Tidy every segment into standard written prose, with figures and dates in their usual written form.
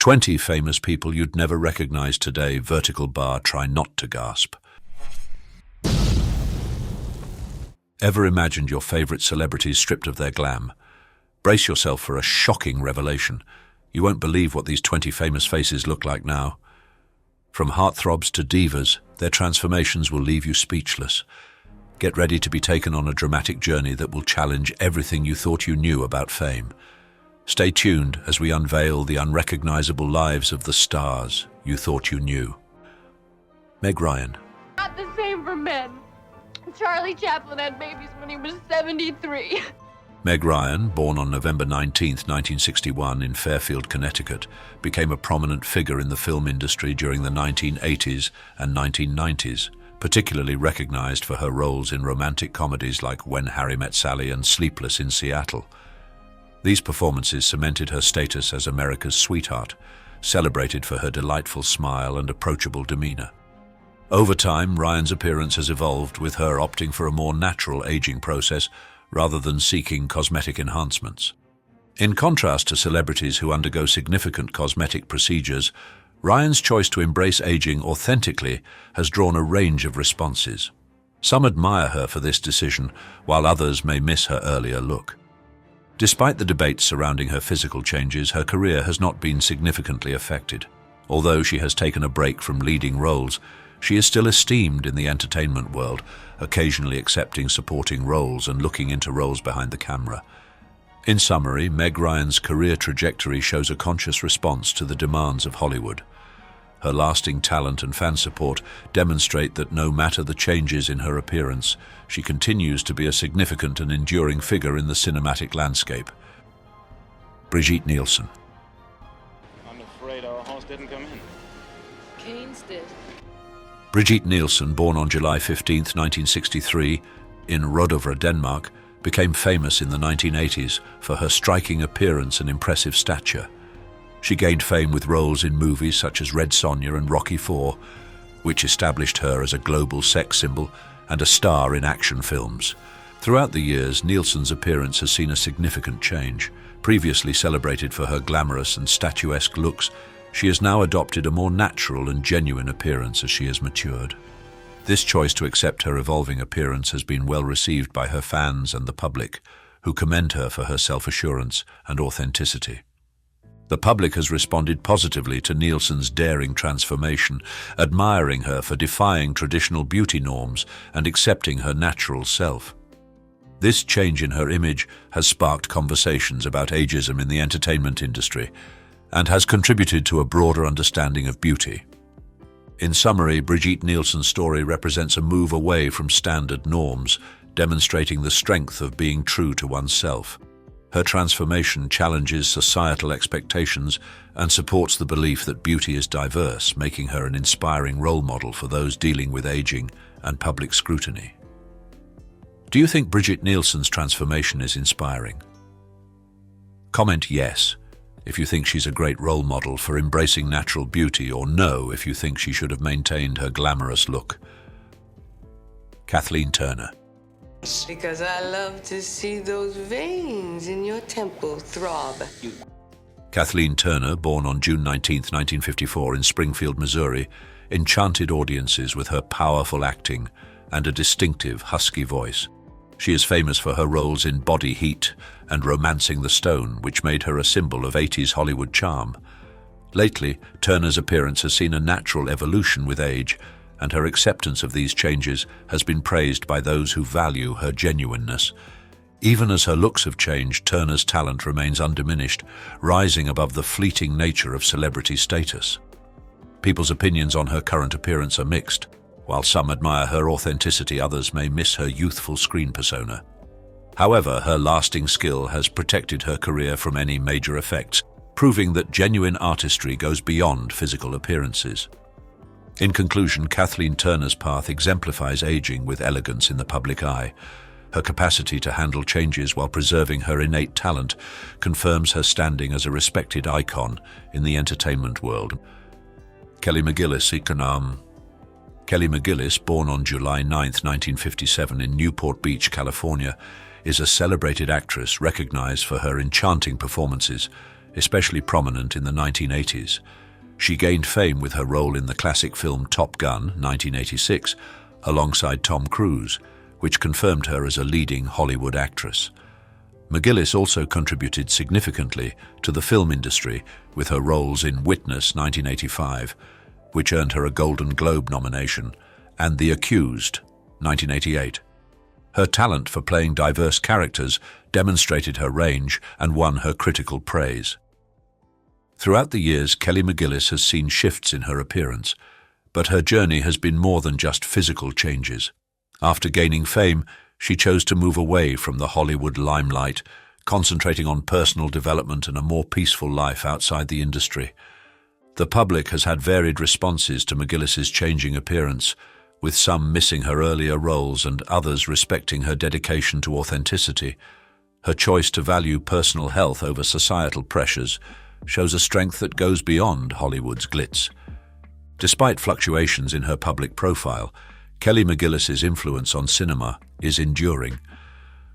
20 famous people you'd never recognize today. Vertical bar, try not to gasp. Ever imagined your favorite celebrities stripped of their glam? Brace yourself for a shocking revelation. You won't believe what these 20 famous faces look like now. From heartthrobs to divas, their transformations will leave you speechless. Get ready to be taken on a dramatic journey that will challenge everything you thought you knew about fame. Stay tuned as we unveil the unrecognizable lives of the stars you thought you knew. Meg Ryan. Not the same for men. Charlie Chaplain had babies when he was 73. Meg Ryan, born on November 19, 1961 in Fairfield, Connecticut, became a prominent figure in the film industry during the 1980s and 1990s, particularly recognized for her roles in romantic comedies like When Harry Met Sally and Sleepless in Seattle. These performances cemented her status as America's sweetheart, celebrated for her delightful smile and approachable demeanor. Over time, Ryan's appearance has evolved, with her opting for a more natural aging process rather than seeking cosmetic enhancements. In contrast to celebrities who undergo significant cosmetic procedures, Ryan's choice to embrace aging authentically has drawn a range of responses. Some admire her for this decision, while others may miss her earlier look. Despite the debates surrounding her physical changes, her career has not been significantly affected. Although she has taken a break from leading roles, she is still esteemed in the entertainment world, occasionally accepting supporting roles and looking into roles behind the camera. In summary, Meg Ryan's career trajectory shows a conscious response to the demands of Hollywood. Her lasting talent and fan support demonstrate that no matter the changes in her appearance, she continues to be a significant and enduring figure in the cinematic landscape. Bridget Nelson. I'm afraid our host didn't come in. Keynes did. Bridget Nelson, born on July 15, 1963, in Rødovre, Denmark, became famous in the 1980s for her striking appearance and impressive stature. She gained fame with roles in movies such as Red Sonja and Rocky IV, which established her as a global sex symbol and a star in action films. Throughout the years, Nelson's appearance has seen a significant change. Previously celebrated for her glamorous and statuesque looks, she has now adopted a more natural and genuine appearance as she has matured. This choice to accept her evolving appearance has been well received by her fans and the public, who commend her for her self-assurance and authenticity. The public has responded positively to Nelson's daring transformation, admiring her for defying traditional beauty norms and accepting her natural self. This change in her image has sparked conversations about ageism in the entertainment industry and has contributed to a broader understanding of beauty. In summary, Bridget Nelson's story represents a move away from standard norms, demonstrating the strength of being true to oneself. Her transformation challenges societal expectations and supports the belief that beauty is diverse, making her an inspiring role model for those dealing with aging and public scrutiny. Do you think Bridget Nelson's transformation is inspiring? Comment yes if you think she's a great role model for embracing natural beauty, or no if you think she should have maintained her glamorous look. Kathleen Turner. Because I love to see those veins in your temple throb. Kathleen Turner, born on June 19, 1954 in Springfield, Missouri, enchanted audiences with her powerful acting and a distinctive, husky voice. She is famous for her roles in Body Heat and Romancing the Stone, which made her a symbol of 80s Hollywood charm. Lately, Turner's appearance has seen a natural evolution with age, and her acceptance of these changes has been praised by those who value her genuineness. Even as her looks have changed, Turner's talent remains undiminished, rising above the fleeting nature of celebrity status. People's opinions on her current appearance are mixed. While some admire her authenticity, others may miss her youthful screen persona. However, her lasting skill has protected her career from any major effects, proving that genuine artistry goes beyond physical appearances. In conclusion, Kathleen Turner's path exemplifies aging with elegance in the public eye. Her capacity to handle changes while preserving her innate talent confirms her standing as a respected icon in the entertainment world. Kelly McGillis, Kelly McGillis, born on July 9, 1957 in Newport Beach, California, is a celebrated actress recognized for her enchanting performances especially prominent in the 1980s. She gained fame with her role in the classic film Top Gun, 1986, alongside Tom Cruise, which confirmed her as a leading Hollywood actress. McGillis also contributed significantly to the film industry with her roles in Witness, 1985, which earned her a Golden Globe nomination, and The Accused, 1988. Her talent for playing diverse characters demonstrated her range and won her critical praise. Throughout the years, Kelly McGillis has seen shifts in her appearance, but her journey has been more than just physical changes. After gaining fame, she chose to move away from the Hollywood limelight, concentrating on personal development and a more peaceful life outside the industry. The public has had varied responses to McGillis's changing appearance, with some missing her earlier roles and others respecting her dedication to authenticity. Her choice to value personal health over societal pressures shows a strength that goes beyond Hollywood's glitz. Despite fluctuations in her public profile, Kelly McGillis's influence on cinema is enduring.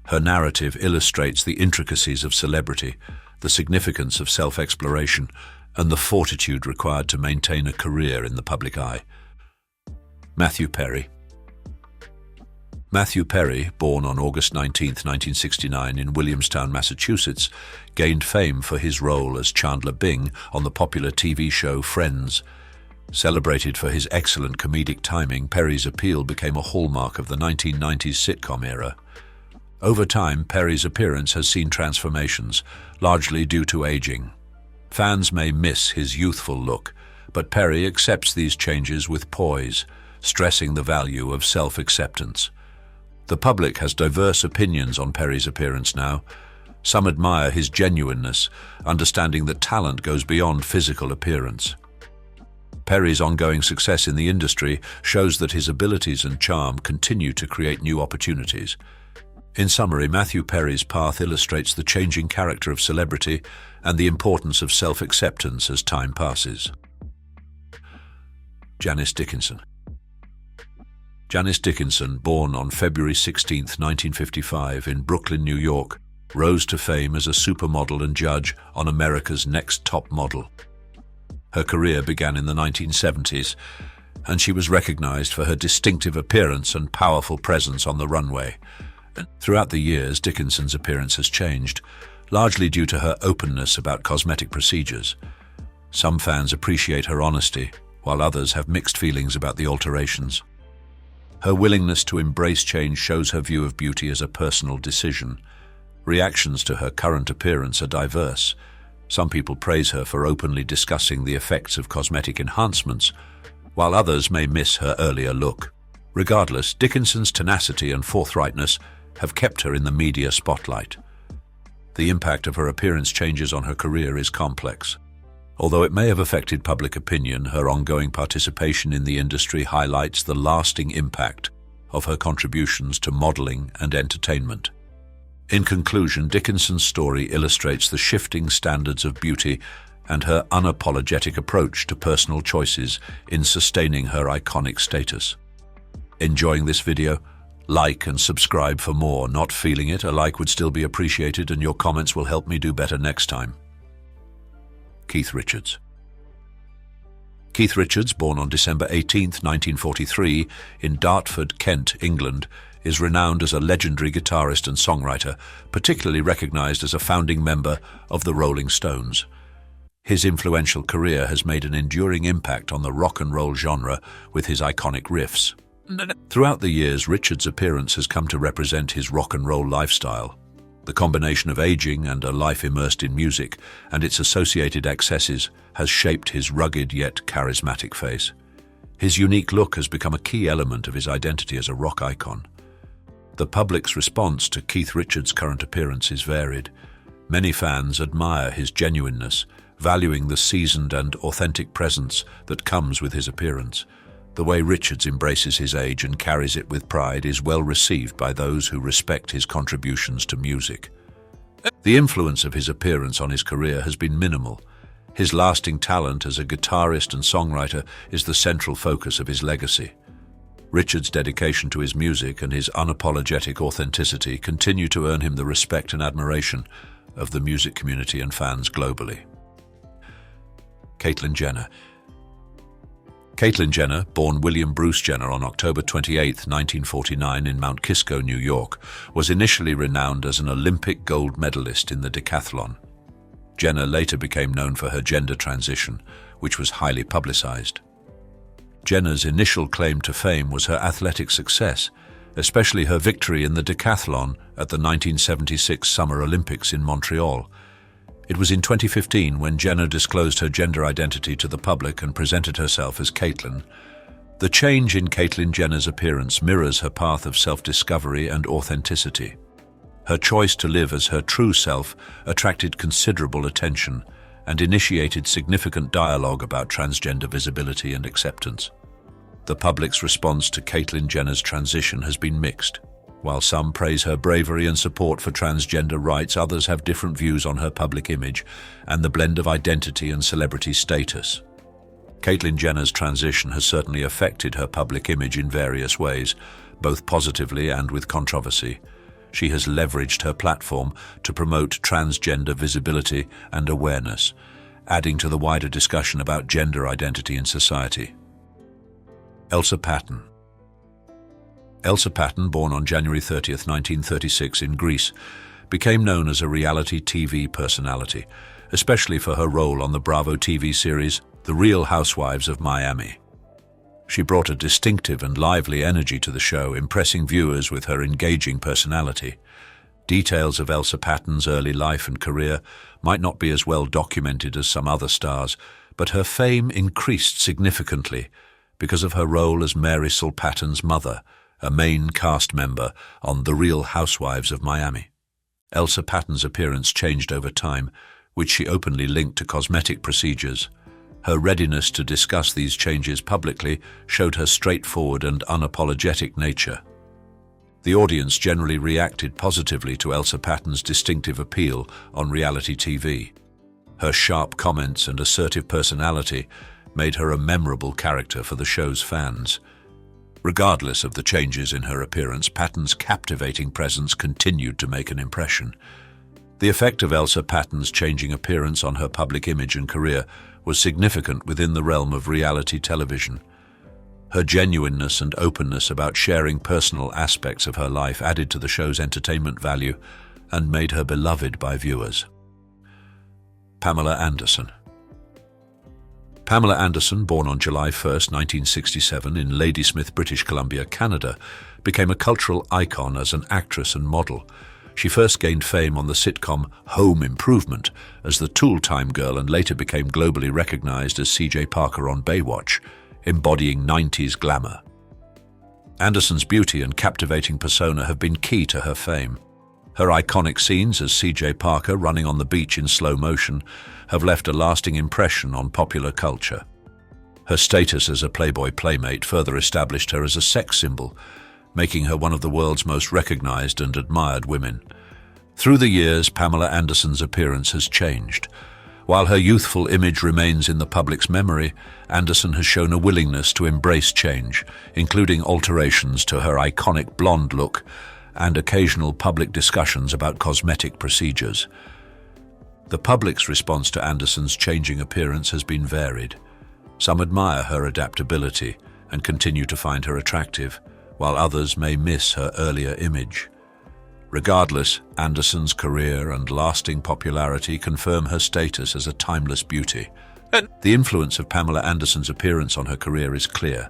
Her narrative illustrates the intricacies of celebrity, the significance of self-exploration, and the fortitude required to maintain a career in the public eye. Matthew Perry. Matthew Perry, born on August 19, 1969 in Williamstown, Massachusetts, gained fame for his role as Chandler Bing on the popular TV show Friends. Celebrated for his excellent comedic timing, Perry's appeal became a hallmark of the 1990s sitcom era. Over time, Perry's appearance has seen transformations, largely due to aging. Fans may miss his youthful look, but Perry accepts these changes with poise, stressing the value of self-acceptance. The public has diverse opinions on Perry's appearance now. Some admire his genuineness, understanding that talent goes beyond physical appearance. Perry's ongoing success in the industry shows that his abilities and charm continue to create new opportunities. In summary, Matthew Perry's path illustrates the changing character of celebrity and the importance of self-acceptance as time passes. Janice Dickinson. Janice Dickinson, born on February 16, 1955 in Brooklyn, New York, rose to fame as a supermodel and judge on America's Next Top Model. Her career began in the 1970s, and she was recognized for her distinctive appearance and powerful presence on the runway. Throughout the years, Dickinson's appearance has changed, largely due to her openness about cosmetic procedures. Some fans appreciate her honesty, while others have mixed feelings about the alterations. Her willingness to embrace change shows her view of beauty as a personal decision. Reactions to her current appearance are diverse. Some people praise her for openly discussing the effects of cosmetic enhancements, while others may miss her earlier look. Regardless, Dickinson's tenacity and forthrightness have kept her in the media spotlight. The impact of her appearance changes on her career is complex. Although it may have affected public opinion, her ongoing participation in the industry highlights the lasting impact of her contributions to modeling and entertainment. In conclusion, Dickinson's story illustrates the shifting standards of beauty and her unapologetic approach to personal choices in sustaining her iconic status. Enjoying this video? Like and subscribe for more. Not feeling it? A like would still be appreciated, and your comments will help me do better next time. Keith Richards. Keith Richards, born on December 18, 1943, in Dartford, Kent, England, is renowned as a legendary guitarist and songwriter, particularly recognized as a founding member of the Rolling Stones. His influential career has made an enduring impact on the rock and roll genre with his iconic riffs. Throughout the years, Richards' appearance has come to represent his rock and roll lifestyle. The combination of aging and a life immersed in music and its associated excesses has shaped his rugged yet charismatic face. His unique look has become a key element of his identity as a rock icon. The public's response to Keith Richards' current appearance is varied. Many fans admire his genuineness, valuing the seasoned and authentic presence that comes with his appearance. The way Richards embraces his age and carries it with pride is well received by those who respect his contributions to music. The influence of his appearance on his career has been minimal. His lasting talent as a guitarist and songwriter is the central focus of his legacy. Richards' dedication to his music and his unapologetic authenticity continue to earn him the respect and admiration of the music community and fans globally. Caitlyn Jenner. Caitlyn Jenner, born William Bruce Jenner on October 28, 1949 in Mount Kisco, New York, was initially renowned as an Olympic gold medalist in the decathlon. Jenner later became known for her gender transition, which was highly publicized. Jenner's initial claim to fame was her athletic success, especially her victory in the decathlon at the 1976 Summer Olympics in Montreal. It was in 2015 when Jenner disclosed her gender identity to the public and presented herself as Caitlyn. The change in Caitlyn Jenner's appearance mirrors her path of self-discovery and authenticity. Her choice to live as her true self attracted considerable attention and initiated significant dialogue about transgender visibility and acceptance. The public's response to Caitlyn Jenner's transition has been mixed. While some praise her bravery and support for transgender rights, others have different views on her public image and the blend of identity and celebrity status. Caitlyn Jenner's transition has certainly affected her public image in various ways, both positively and with controversy. She has leveraged her platform to promote transgender visibility and awareness, adding to the wider discussion about gender identity in society. Elsa Patton. Elsa Patton, born on January 30, 1936 in Greece, became known as a reality TV personality, especially for her role on the Bravo TV series The Real Housewives of Miami. She brought a distinctive and lively energy to the show, impressing viewers with her engaging personality. Details of Elsa Patton's early life and career might not be as well documented as some other stars, but her fame increased significantly because of her role as Mary Saul Patton's mother, a main cast member on The Real Housewives of Miami. Elsa Patton's appearance changed over time, which she openly linked to cosmetic procedures. Her readiness to discuss these changes publicly showed her straightforward and unapologetic nature. The audience generally reacted positively to Elsa Patton's distinctive appeal on reality TV. Her sharp comments and assertive personality made her a memorable character for the show's fans. Regardless of the changes in her appearance, Patton's captivating presence continued to make an impression. The effect of Elsa Patton's changing appearance on her public image and career was significant within the realm of reality television. Her genuineness and openness about sharing personal aspects of her life added to the show's entertainment value and made her beloved by viewers. Pamela Anderson. Pamela Anderson, born on July 1, 1967 in Ladysmith, British Columbia, Canada, became a cultural icon as an actress and model. She first gained fame on the sitcom Home Improvement as the Tool Time Girl and later became globally recognized as C.J. Parker on Baywatch, embodying 90s glamour. Anderson's beauty and captivating persona have been key to her fame. Her iconic scenes as C.J. Parker running on the beach in slow motion have left a lasting impression on popular culture. Her status as a Playboy playmate further established her as a sex symbol, making her one of the world's most recognized and admired women. Through the years, Pamela Anderson's appearance has changed. While her youthful image remains in the public's memory, Anderson has shown a willingness to embrace change, including alterations to her iconic blonde look and occasional public discussions about cosmetic procedures. The public's response to Anderson's changing appearance has been varied. Some admire her adaptability and continue to find her attractive, while others may miss her earlier image. Regardless, Anderson's career and lasting popularity confirm her status as a timeless beauty. The influence of Pamela Anderson's appearance on her career is clear.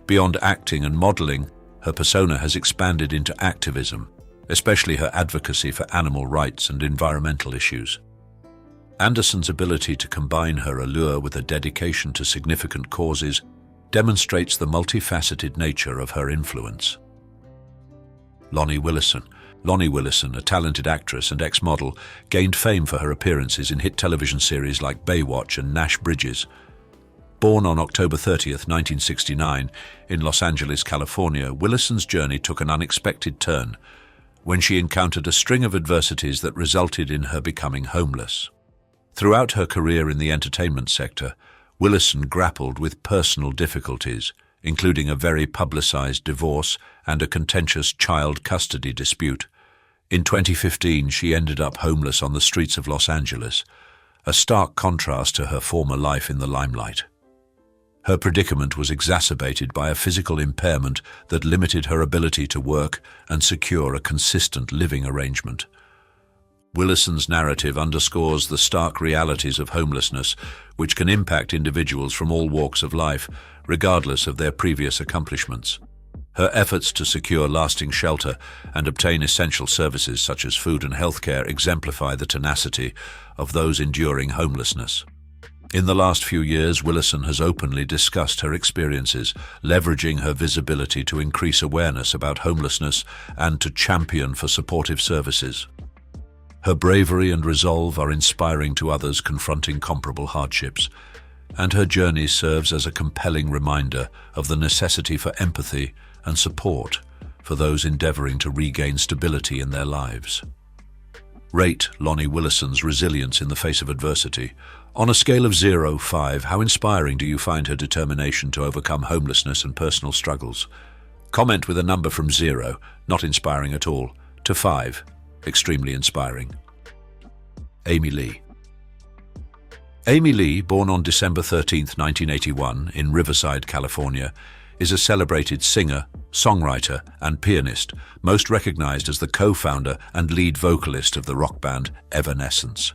Beyond acting and modeling, her persona has expanded into activism, especially her advocacy for animal rights and environmental issues. Anderson's ability to combine her allure with a dedication to significant causes demonstrates the multifaceted nature of her influence. Lonnie Willison. Lonnie Willison, a talented actress and ex-model, gained fame for her appearances in hit television series like Baywatch and Nash Bridges. Born on October 30, 1969, in Los Angeles, California, Willison's journey took an unexpected turn when she encountered a string of adversities that resulted in her becoming homeless. Throughout her career in the entertainment sector, Willison grappled with personal difficulties, including a very publicized divorce and a contentious child custody dispute. In 2015, she ended up homeless on the streets of Los Angeles, a stark contrast to her former life in the limelight. Her predicament was exacerbated by a physical impairment that limited her ability to work and secure a consistent living arrangement. Willison's narrative underscores the stark realities of homelessness, which can impact individuals from all walks of life, regardless of their previous accomplishments. Her efforts to secure lasting shelter and obtain essential services such as food and healthcare exemplify the tenacity of those enduring homelessness. In the last few years, Willison has openly discussed her experiences, leveraging her visibility to increase awareness about homelessness and to champion for supportive services. Her bravery and resolve are inspiring to others confronting comparable hardships, and her journey serves as a compelling reminder of the necessity for empathy and support for those endeavoring to regain stability in their lives. Rate Lonnie Willison's resilience in the face of adversity. On a scale of 0-5, how inspiring do you find her determination to overcome homelessness and personal struggles? Comment with a number from 0, not inspiring at all, to 5, extremely inspiring. Amy Lee. Amy Lee, born on December 13, 1981, in Riverside, California, is a celebrated singer, songwriter, and pianist, most recognized as the co-founder and lead vocalist of the rock band Evanescence.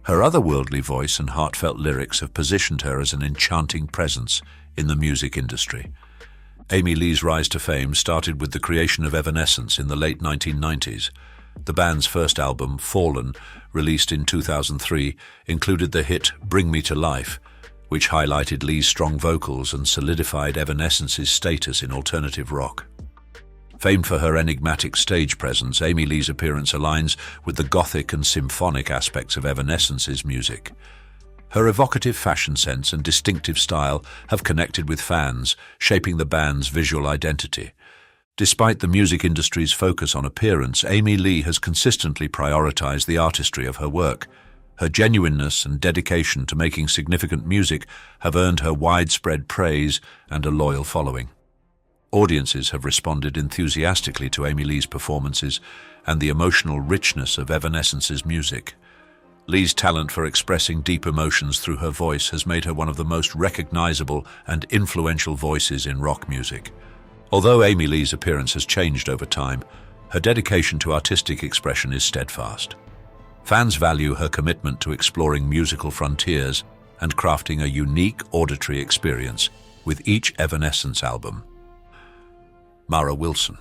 Her otherworldly voice and heartfelt lyrics have positioned her as an enchanting presence in the music industry. Amy Lee's rise to fame started with the creation of Evanescence in the late 1990s. The band's first album, Fallen, released in 2003, included the hit Bring Me to Life, which highlighted Lee's strong vocals and solidified Evanescence's status in alternative rock. Famed for her enigmatic stage presence, Amy Lee's appearance aligns with the gothic and symphonic aspects of Evanescence's music. Her evocative fashion sense and distinctive style have connected with fans, shaping the band's visual identity. Despite the music industry's focus on appearance, Amy Lee has consistently prioritized the artistry of her work. Her genuineness and dedication to making significant music have earned her widespread praise and a loyal following. Audiences have responded enthusiastically to Amy Lee's performances and the emotional richness of Evanescence's music. Lee's talent for expressing deep emotions through her voice has made her one of the most recognizable and influential voices in rock music. Although Amy Lee's appearance has changed over time, her dedication to artistic expression is steadfast. Fans value her commitment to exploring musical frontiers and crafting a unique auditory experience with each Evanescence album. Mara Wilson.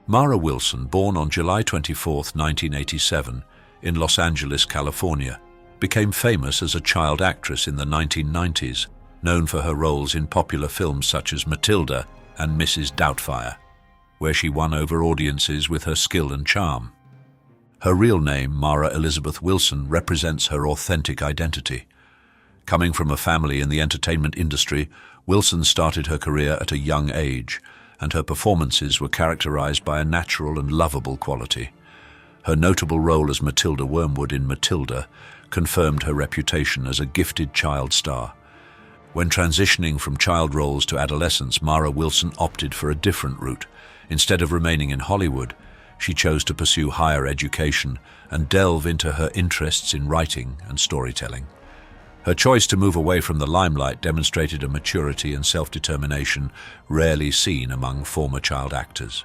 Mara Wilson, born on July 24, 1987, in Los Angeles, California, became famous as a child actress in the 1990s, known for her roles in popular films such as Matilda and Mrs. Doubtfire, where she won over audiences with her skill and charm. Her real name, Mara Elizabeth Wilson, represents her authentic identity. Coming from a family in the entertainment industry, Wilson started her career at a young age, and her performances were characterized by a natural and lovable quality. Her notable role as Matilda Wormwood in Matilda confirmed her reputation as a gifted child star. When transitioning from child roles to adolescence, Mara Wilson opted for a different route. Instead of remaining in Hollywood, she chose to pursue higher education and delve into her interests in writing and storytelling. Her choice to move away from the limelight demonstrated a maturity and self-determination rarely seen among former child actors.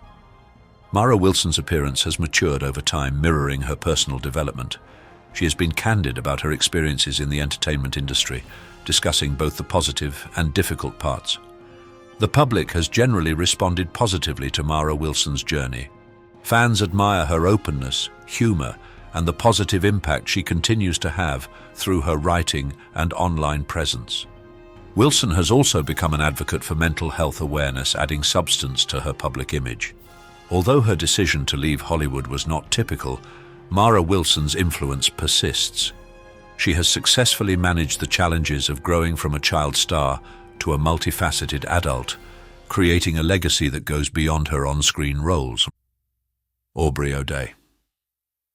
Mara Wilson's appearance has matured over time, mirroring her personal development. She has been candid about her experiences in the entertainment industry, discussing both the positive and difficult parts. The public has generally responded positively to Mara Wilson's journey. Fans admire her openness, humor, and the positive impact she continues to have through her writing and online presence. Wilson has also become an advocate for mental health awareness, adding substance to her public image. Although her decision to leave Hollywood was not typical, Mara Wilson's influence persists. She has successfully managed the challenges of growing from a child star to a multifaceted adult, creating a legacy that goes beyond her on-screen roles. Aubri Oday.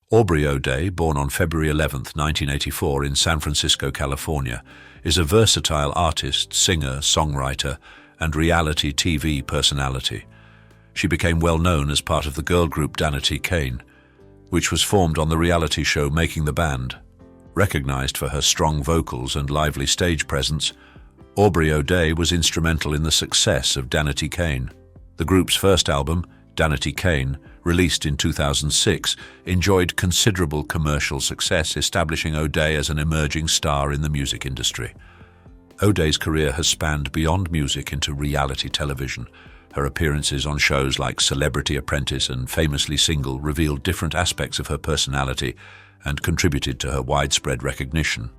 Aubri Oday, born on February 11, 1984 in San Francisco, California, is a versatile artist, singer, songwriter, and reality TV personality. she became well known as part of the girl group Danity Kane, which was formed on the reality show Making the Band. Recognized for her strong vocals and lively stage presence, Aubri Oday was instrumental in the success of Danity Kane. The group's first album, Danity Kane, released in 2006, enjoyed considerable commercial success, establishing Oday as an emerging star in the music industry. Oday's career has spanned beyond music into reality television. Her appearances on shows like Celebrity Apprentice and Famously Single revealed different aspects of her personality and contributed to her widespread recognition.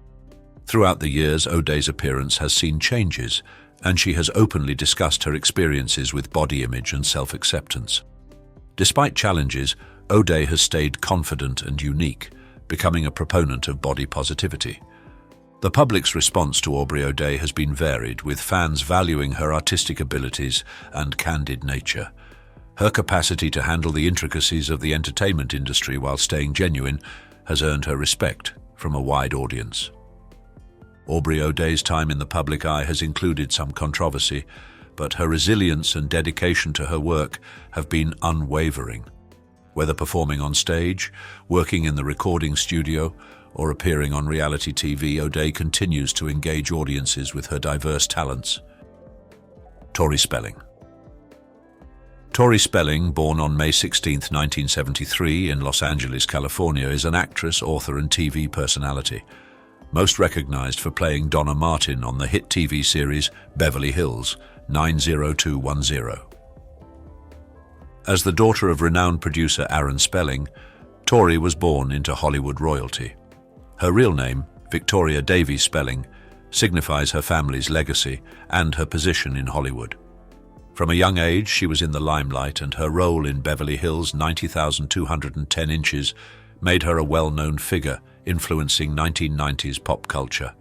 Throughout the years, Oday's appearance has seen changes, and she has openly discussed her experiences with body image and self-acceptance. Despite challenges, Oday has stayed confident and unique, becoming a proponent of body positivity. The public's response to Aubri Oday has been varied, with fans valuing her artistic abilities and candid nature. Her capacity to handle the intricacies of the entertainment industry while staying genuine has earned her respect from a wide audience. Aubri Oday's time in the public eye has included some controversy, but her resilience and dedication to her work have been unwavering. Whether performing on stage, working in the recording studio, or appearing on reality TV, Oday continues to engage audiences with her diverse talents. Tori Spelling. Tori Spelling, born on May 16, 1973 in Los Angeles, California, is an actress, author and TV personality, most recognized for playing Donna Martin on the hit TV series Beverly Hills 90210. As the daughter of renowned producer Aaron Spelling, Tori was born into Hollywood royalty. Her real name, Victoria Davies Spelling, signifies her family's legacy and her position in Hollywood. From a young age, she was in the limelight, and her role in Beverly Hills 90,210 Inches made her a well-known figure, influencing 1990s pop culture.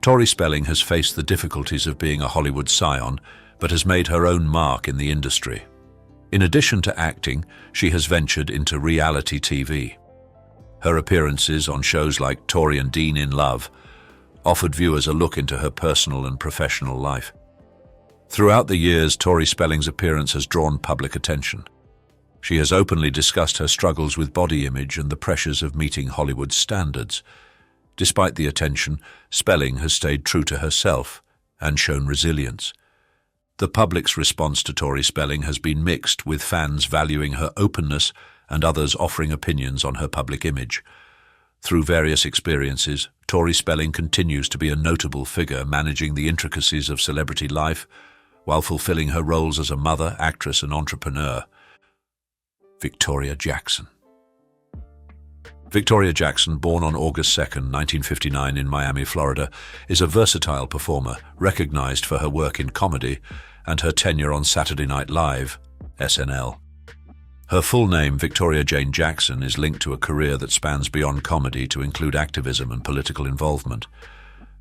Tori Spelling has faced the difficulties of being a Hollywood scion, but has made her own mark in the industry. In addition to acting, she has ventured into reality TV. Her appearances on shows like Tori and Dean in Love offered viewers a look into her personal and professional life. Throughout the years, Tori Spelling's appearance has drawn public attention. She has openly discussed her struggles with body image and the pressures of meeting Hollywood standards. Despite the attention, Spelling has stayed true to herself and shown resilience. The public's response to Tori Spelling has been mixed, with fans valuing her openness and others offering opinions on her public image. Through various experiences, Tori Spelling continues to be a notable figure, managing the intricacies of celebrity life while fulfilling her roles as a mother, actress, and entrepreneur. Victoria Jackson. Victoria Jackson, born on August 2, 1959 in Miami, Florida, is a versatile performer, recognized for her work in comedy and her tenure on Saturday Night Live, SNL. Her full name, Victoria Jane Jackson, is linked to a career that spans beyond comedy to include activism and political involvement.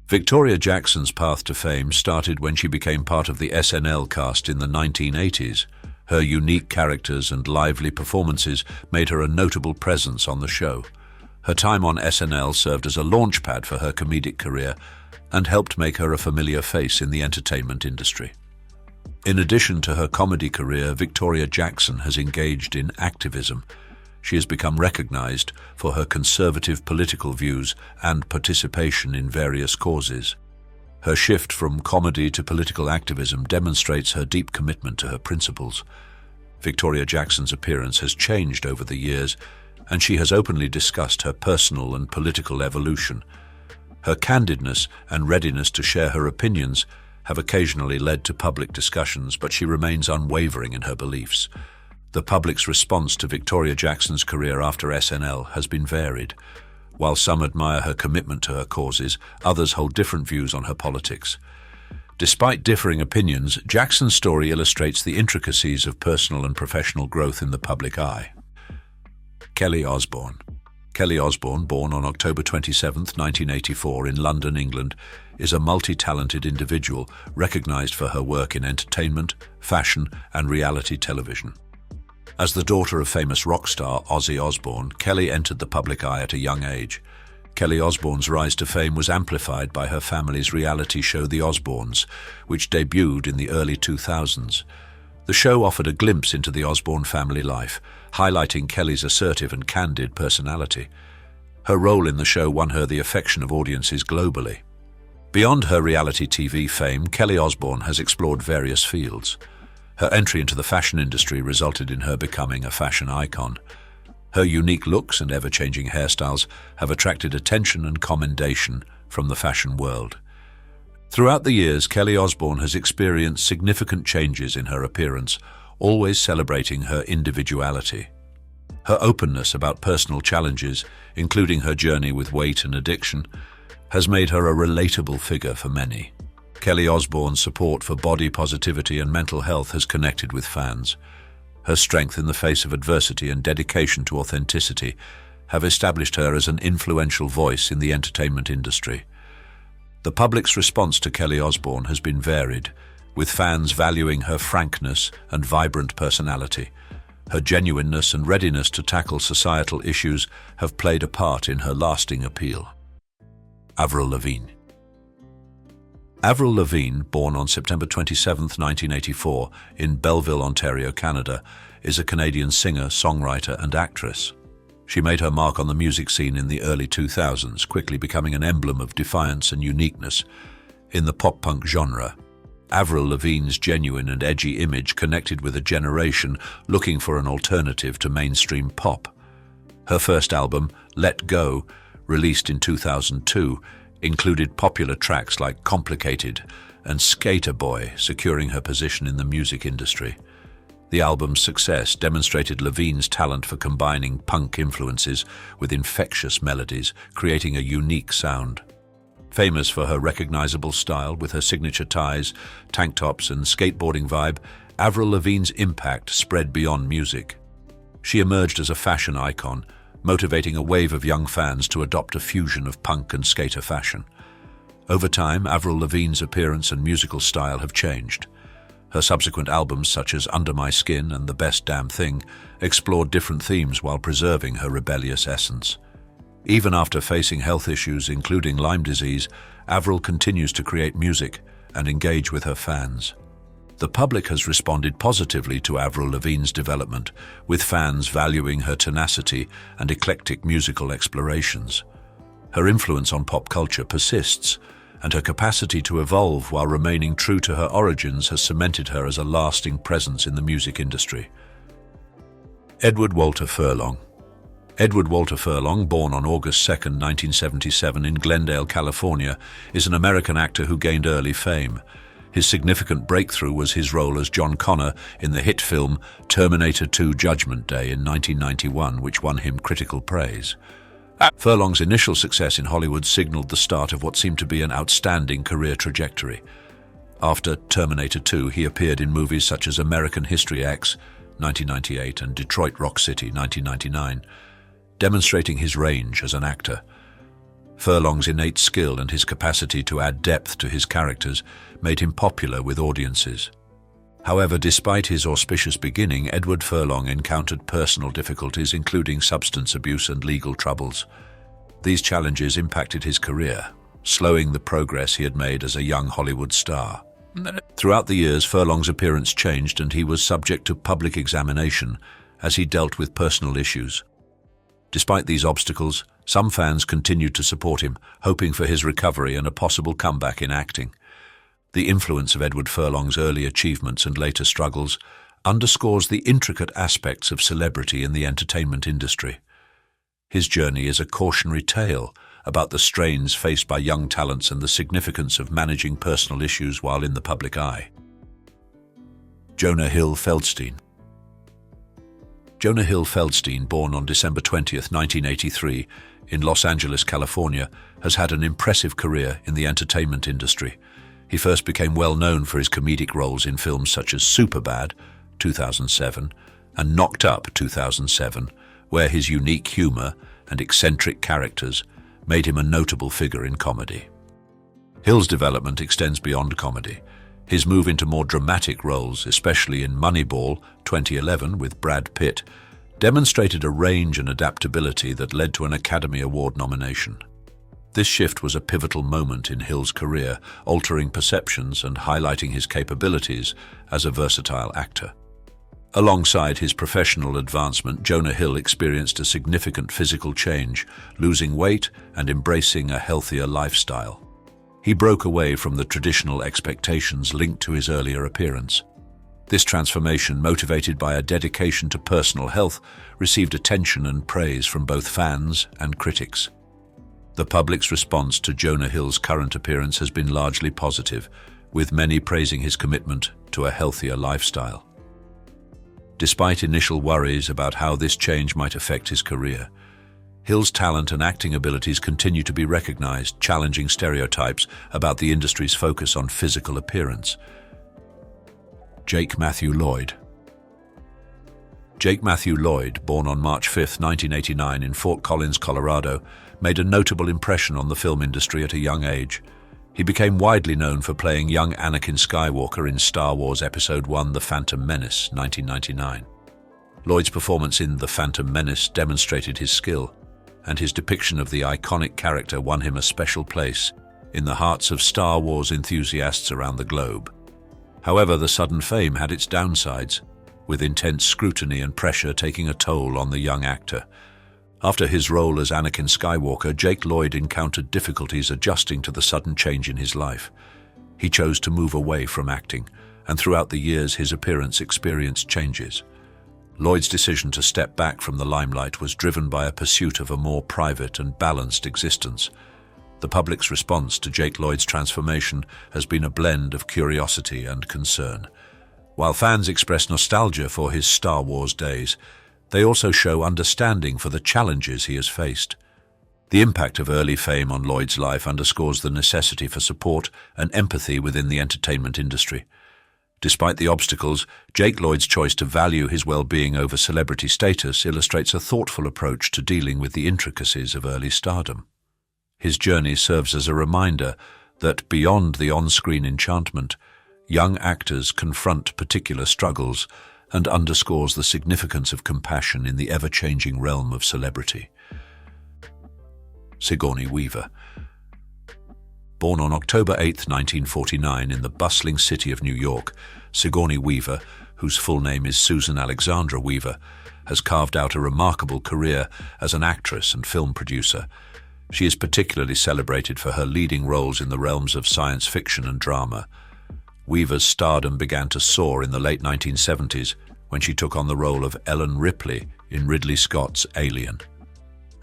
Victoria Jackson's path to fame started when she became part of the SNL cast in the 1980s. Her unique characters and lively performances made her a notable presence on the show. Her time on SNL served as a launchpad for her comedic career and helped make her a familiar face in the entertainment industry. In addition to her comedy career, Victoria Jackson has engaged in activism. She has become recognized for her conservative political views and participation in various causes. Her shift from comedy to political activism demonstrates her deep commitment to her principles. Victoria Jackson's appearance has changed over the years, and she has openly discussed her personal and political evolution. Her candidness and readiness to share her opinions have occasionally led to public discussions, but she remains unwavering in her beliefs. The public's response to Victoria Jackson's career after SNL has been varied. While some admire her commitment to her causes, others hold different views on her politics. Despite differing opinions, Jackson's story illustrates the intricacies of personal and professional growth in the public eye. Kelly Osborne. Kelly Osborne, born on October 27, 1984 in London, England, is a multi-talented individual recognized for her work in entertainment, fashion, and reality television. As the daughter of famous rock star Ozzy Osbourne, Kelly entered the public eye at a young age. Kelly Osbourne's rise to fame was amplified by her family's reality show The Osbournes, which debuted in the early 2000s. The The show offered a glimpse into the Osborne family life, highlighting Kelly's assertive and candid personality. Her role in the show won her the affection of audiences globally. Beyond her reality TV fame, Kelly Osborne has explored various fields. Her entry into the fashion industry resulted in her becoming a fashion icon. Her unique looks and ever-changing hairstyles have attracted attention and commendation from the fashion world. Throughout the years, Kelly Osborne has experienced significant changes in her appearance, always celebrating her individuality. Her openness about personal challenges, including her journey with weight and addiction, has made her a relatable figure for many. Kelly Osborne's support for body positivity and mental health has connected with fans. Her strength in the face of adversity and dedication to authenticity have established her as an influential voice in the entertainment industry. The public's response to Kelly Osborne has been varied, with fans valuing her frankness and vibrant personality. Her genuineness and readiness to tackle societal issues have played a part in her lasting appeal. Avril Lavigne. Avril Lavigne, born on September 27, 1984, in Belleville, Ontario, Canada, is a Canadian singer, songwriter, and actress. She made her mark on the music scene in the early 2000s, quickly becoming an emblem of defiance and uniqueness. In the pop-punk genre, Avril Lavigne's genuine and edgy image connected with a generation looking for an alternative to mainstream pop. Her first album, Let Go, released in 2002, included popular tracks like Complicated and Skater Boy, securing her position in the music industry. The album's success demonstrated Lavigne's talent for combining punk influences with infectious melodies, creating a unique sound. Famous for her recognizable style with her signature ties, tank tops, and skateboarding vibe, Avril Lavigne's impact spread beyond music. She emerged as a fashion icon, motivating a wave of young fans to adopt a fusion of punk and skater fashion. Over time, Avril Lavigne's appearance and musical style have changed. Her subsequent albums, such as Under My Skin and The Best Damn Thing, explored different themes while preserving her rebellious essence. Even after facing health issues, including Lyme disease, Avril continues to create music and engage with her fans. The public has responded positively to Avril Lavigne's development, with fans valuing her tenacity and eclectic musical explorations. Her influence on pop culture persists, and her capacity to evolve while remaining true to her origins has cemented her as a lasting presence in the music industry. Edward Walter Furlong. Edward Walter Furlong, born on August 2, 1977 in Glendale, California, is an American actor who gained early fame. His significant breakthrough was his role as John Connor in the hit film Terminator 2: Judgment Day in 1991, which won him critical praise. Furlong's initial success in Hollywood signaled the start of what seemed to be an outstanding career trajectory. After Terminator 2, he appeared in movies such as American History X, 1998, and Detroit Rock City, 1999, demonstrating his range as an actor. Furlong's innate skill and his capacity to add depth to his characters made him popular with audiences. However, despite his auspicious beginning, Edward Furlong encountered personal difficulties, including substance abuse and legal troubles. These challenges impacted his career, slowing the progress he had made as a young Hollywood star. Throughout the years, Furlong's appearance changed and he was subject to public examination as he dealt with personal issues. Despite these obstacles, some fans continued to support him, hoping for his recovery and a possible comeback in acting. The influence of Edward Furlong's early achievements and later struggles underscores the intricate aspects of celebrity in the entertainment industry. His journey is a cautionary tale about the strains faced by young talents and the significance of managing personal issues while in the public eye. Jonah Hill Feldstein. Jonah Hill Feldstein, born on December 20, 1983, in Los Angeles, California, has had an impressive career in the entertainment industry. He first became well known for his comedic roles in films such as Superbad, 2007, and Knocked Up, 2007, where his unique humor and eccentric characters made him a notable figure in comedy. Hill's development extends beyond comedy. His move into more dramatic roles, especially in Moneyball, 2011, with Brad Pitt, demonstrated a range and adaptability that led to an Academy Award nomination. This shift was a pivotal moment in Hill's career, altering perceptions and highlighting his capabilities as a versatile actor. Alongside his professional advancement, Jonah Hill experienced a significant physical change, losing weight and embracing a healthier lifestyle. He broke away from the traditional expectations linked to his earlier appearance. This transformation, motivated by a dedication to personal health, received attention and praise from both fans and critics. The public's response to Jonah Hill's current appearance has been largely positive, with many praising his commitment to a healthier lifestyle. Despite initial worries about how this change might affect his career, Hill's talent and acting abilities continue to be recognized, challenging stereotypes about the industry's focus on physical appearance. Jake Matthew Lloyd. Jake Matthew Lloyd, born on March 5, 1989 in Fort Collins, Colorado, made a notable impression on the film industry at a young age. He became widely known for playing young Anakin Skywalker in Star Wars Episode I: The Phantom Menace, 1999. Lloyd's performance in The Phantom Menace demonstrated his skill, and his depiction of the iconic character won him a special place in the hearts of Star Wars enthusiasts around the globe. However, the sudden fame had its downsides, with intense scrutiny and pressure taking a toll on the young actor. After his role as Anakin Skywalker, Jake Lloyd encountered difficulties adjusting to the sudden change in his life. He chose to move away from acting, and throughout the years his appearance experienced changes. Lloyd's decision to step back from the limelight was driven by a pursuit of a more private and balanced existence. The public's response to Jake Lloyd's transformation has been a blend of curiosity and concern. While fans express nostalgia for his Star Wars days, they also show understanding for the challenges he has faced. The impact of early fame on Lloyd's life underscores the necessity for support and empathy within the entertainment industry. Despite the obstacles, Jake Lloyd's choice to value his well-being over celebrity status illustrates a thoughtful approach to dealing with the intricacies of early stardom. His journey serves as a reminder that beyond the on-screen enchantment, young actors confront particular struggles and underscores the significance of compassion in the ever-changing realm of celebrity. Sigoni Weaver. Born on October 8, 1949 in the bustling city of New York, Sigoni Weaver, whose full name is Susan Alexandra Weaver, has carved out a remarkable career as an actress and film producer. She is particularly celebrated for her leading roles in the realms of science fiction and drama. Weaver's stardom began to soar in the late 1970s when she took on the role of Ellen Ripley in Ridley Scott's Alien.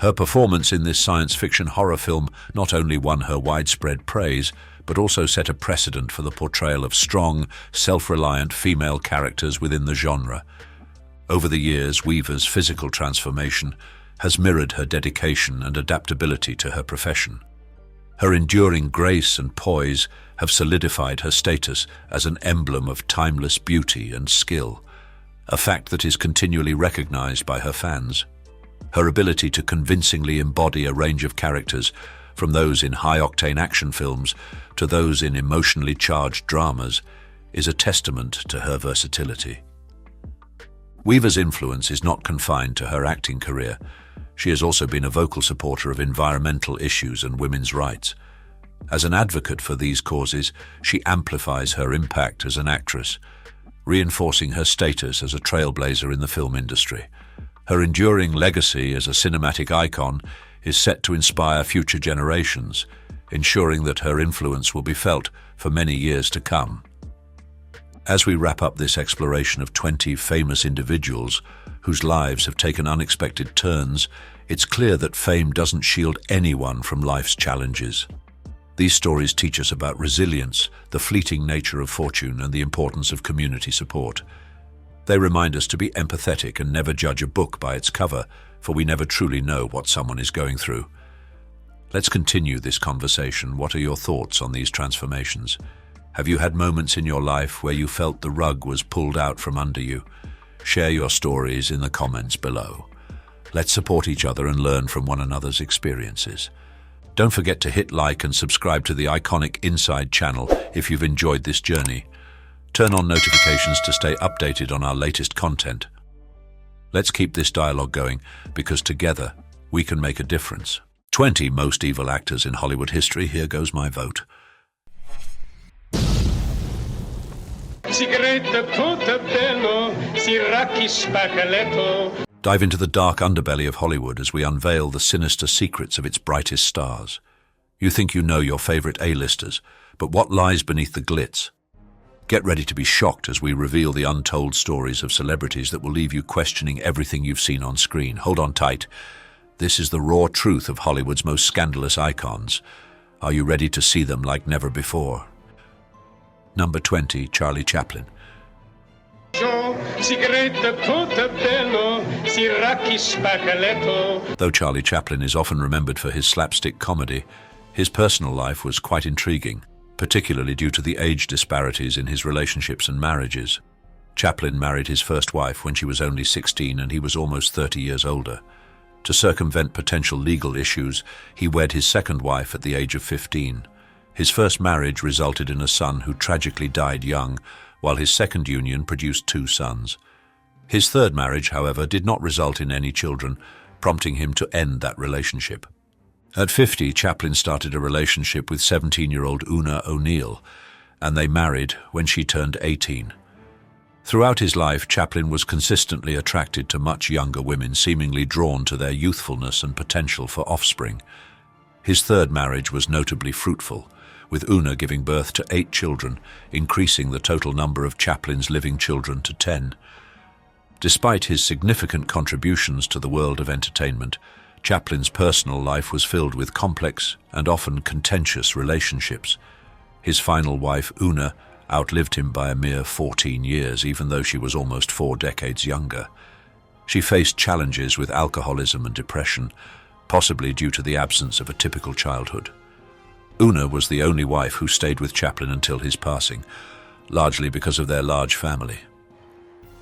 Her performance in this science fiction horror film not only won her widespread praise, but also set a precedent for the portrayal of strong, self-reliant female characters within the genre. Over the years, Weaver's physical transformation has mirrored her dedication and adaptability to her profession. Her enduring grace and poise have solidified her status as an emblem of timeless beauty and skill, a fact that is continually recognized by her fans. Her ability to convincingly embody a range of characters, from those in high-octane action films to those in emotionally charged dramas, is a testament to her versatility. Weaver's influence is not confined to her acting career. She has also been a vocal supporter of environmental issues and women's rights. As an advocate for these causes, she amplifies her impact as an actress, reinforcing her status as a trailblazer in the film industry. Her enduring legacy as a cinematic icon is set to inspire future generations, ensuring that her influence will be felt for many years to come. As we wrap up this exploration of 20 famous individuals whose lives have taken unexpected turns, it's clear that fame doesn't shield anyone from life's challenges. These stories teach us about resilience, the fleeting nature of fortune, and the importance of community support. They remind us to be empathetic and never judge a book by its cover, for we never truly know what someone is going through. Let's continue this conversation. What are your thoughts on these transformations? Have you had moments in your life where you felt the rug was pulled out from under you? Share your stories in the comments below. Let's support each other and learn from one another's experiences. Don't forget to hit like and subscribe to the Iconic Inside channel if you've enjoyed this journey. Turn on notifications to stay updated on our latest content. Let's keep this dialogue going, because together we can make a difference. 20 most evil actors in Hollywood history. Here goes my vote. Dive into the dark underbelly of Hollywood as we unveil the sinister secrets of its brightest stars. You think you know your favorite A-listers, but what lies beneath the glitz? Get ready to be shocked as we reveal the untold stories of celebrities that will leave you questioning everything you've seen on screen. Hold on tight. This is the raw truth of Hollywood's most scandalous icons. Are you ready to see them like never before? Number 20, Charlie Chaplin. Though Charlie Chaplin is often remembered for his slapstick comedy, his personal life was quite intriguing, particularly due to the age disparities in his relationships and marriages. Chaplin married his first wife when she was only 16 and he was almost 30 years older. To circumvent potential legal issues, he wed his second wife at the age of 15. His first marriage resulted in a son who tragically died young, while his second union produced 2 sons. His third marriage, however, did not result in any children, prompting him to end that relationship. At 50, Chaplin started a relationship with 17-year-old Una O'Neill, and they married when she turned 18. Throughout his life, Chaplin was consistently attracted to much younger women, seemingly drawn to their youthfulness and potential for offspring. His third marriage was notably fruitful, with Una giving birth to 8 children, increasing the total number of Chaplin's living children to 10. Despite his significant contributions to the world of entertainment, Chaplin's personal life was filled with complex and often contentious relationships. His final wife, Una, outlived him by a mere 14 years, even though she was almost 4 decades younger. She faced challenges with alcoholism and depression, possibly due to the absence of a typical childhood. Una was the only wife who stayed with Chaplin until his passing, largely because of their large family.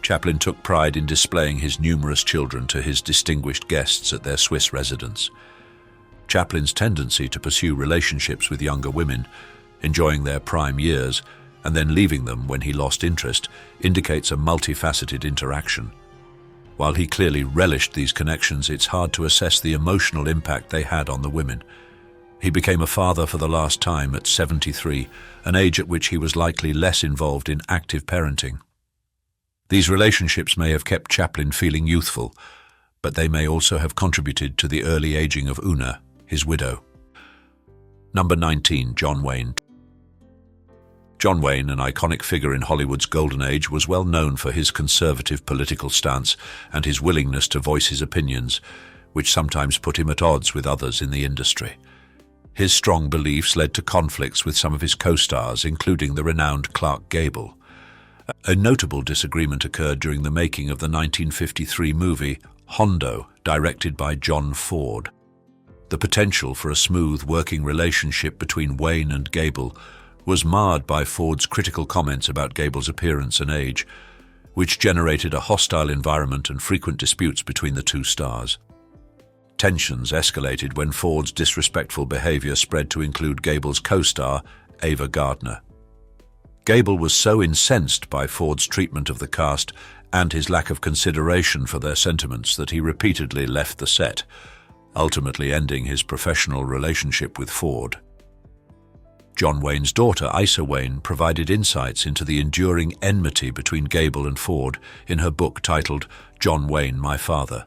Chaplin took pride in displaying his numerous children to his distinguished guests at their Swiss residence. Chaplin's tendency to pursue relationships with younger women, enjoying their prime years, and then leaving them when he lost interest, indicates a multifaceted interaction. While he clearly relished these connections, it's hard to assess the emotional impact they had on the women. He became a father for the last time at 73, an age at which he was likely less involved in active parenting. These relationships may have kept Chaplin feeling youthful, but they may also have contributed to the early aging of Una, his widow. Number 19, John Wayne. John Wayne, an iconic figure in Hollywood's golden age, was well known for his conservative political stance and his willingness to voice his opinions, which sometimes put him at odds with others in the industry. His strong beliefs led to conflicts with some of his co-stars, including the renowned Clark Gable. A notable disagreement occurred during the making of the 1953 movie Hondo, directed by John Ford. The potential for a smooth working relationship between Wayne and Gable was marred by Ford's critical comments about Gable's appearance and age, which generated a hostile environment and frequent disputes between the two stars. Tensions escalated when Ford's disrespectful behavior spread to include Gable's co-star, Ava Gardner. Gable was so incensed by Ford's treatment of the cast and his lack of consideration for their sentiments that he repeatedly left the set, ultimately ending his professional relationship with Ford. John Wayne's daughter, Isa Wayne, provided insights into the enduring enmity between Gable and Ford in her book titled John Wayne, My Father.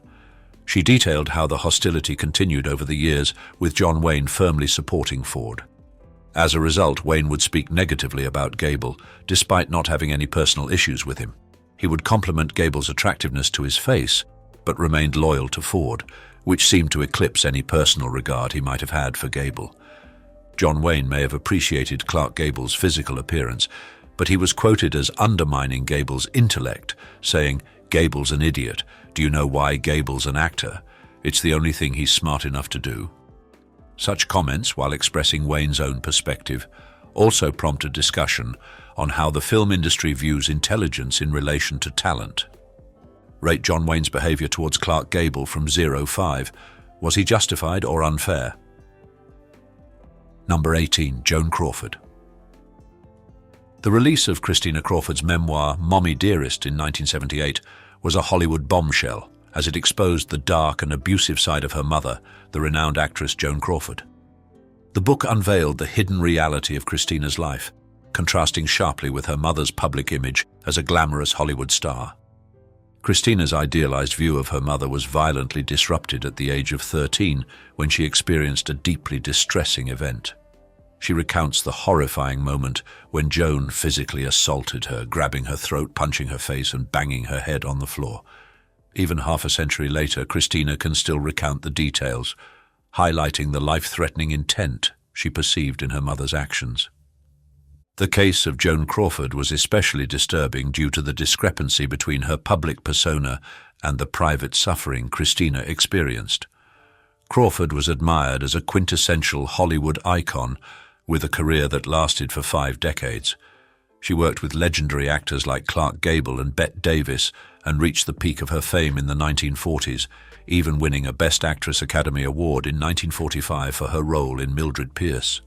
She detailed how the hostility continued over the years, with John Wayne firmly supporting Ford. As a result, Wayne would speak negatively about Gable, despite not having any personal issues with him. He would compliment Gable's attractiveness to his face, but remained loyal to Ford, which seemed to eclipse any personal regard he might have had for Gable. John Wayne may have appreciated Clark Gable's physical appearance, but he was quoted as undermining Gable's intellect, saying, "Gable's an idiot. Do you know why Gable's an actor? It's the only thing he's smart enough to do." Such comments, while expressing Wayne's own perspective, also prompted discussion on how the film industry views intelligence in relation to talent. Rate John Wayne's behavior towards Clark Gable from 0-5. Was he justified or unfair? Number 18, Joan Crawford. The release of Christina Crawford's memoir, Mommy Dearest, in 1978, was a Hollywood bombshell, as it exposed the dark and abusive side of her mother, the renowned actress Joan Crawford. The book unveiled the hidden reality of Christina's life, contrasting sharply with her mother's public image as a glamorous Hollywood star. Christina's idealized view of her mother was violently disrupted at the age of 13 when she experienced a deeply distressing event. She recounts the horrifying moment when Joan physically assaulted her, grabbing her throat, punching her face, and banging her head on the floor. Even half a century later, Christina can still recount the details, highlighting the life-threatening intent she perceived in her mother's actions. The case of Joan Crawford was especially disturbing due to the discrepancy between her public persona and the private suffering Christina experienced. Crawford was admired as a quintessential Hollywood icon with a career that lasted for 5 decades. She worked with legendary actors like Clark Gable and Bette Davis and reached the peak of her fame in the 1940s, even winning a Best Actress Academy Award in 1945 for her role in Mildred Pierce.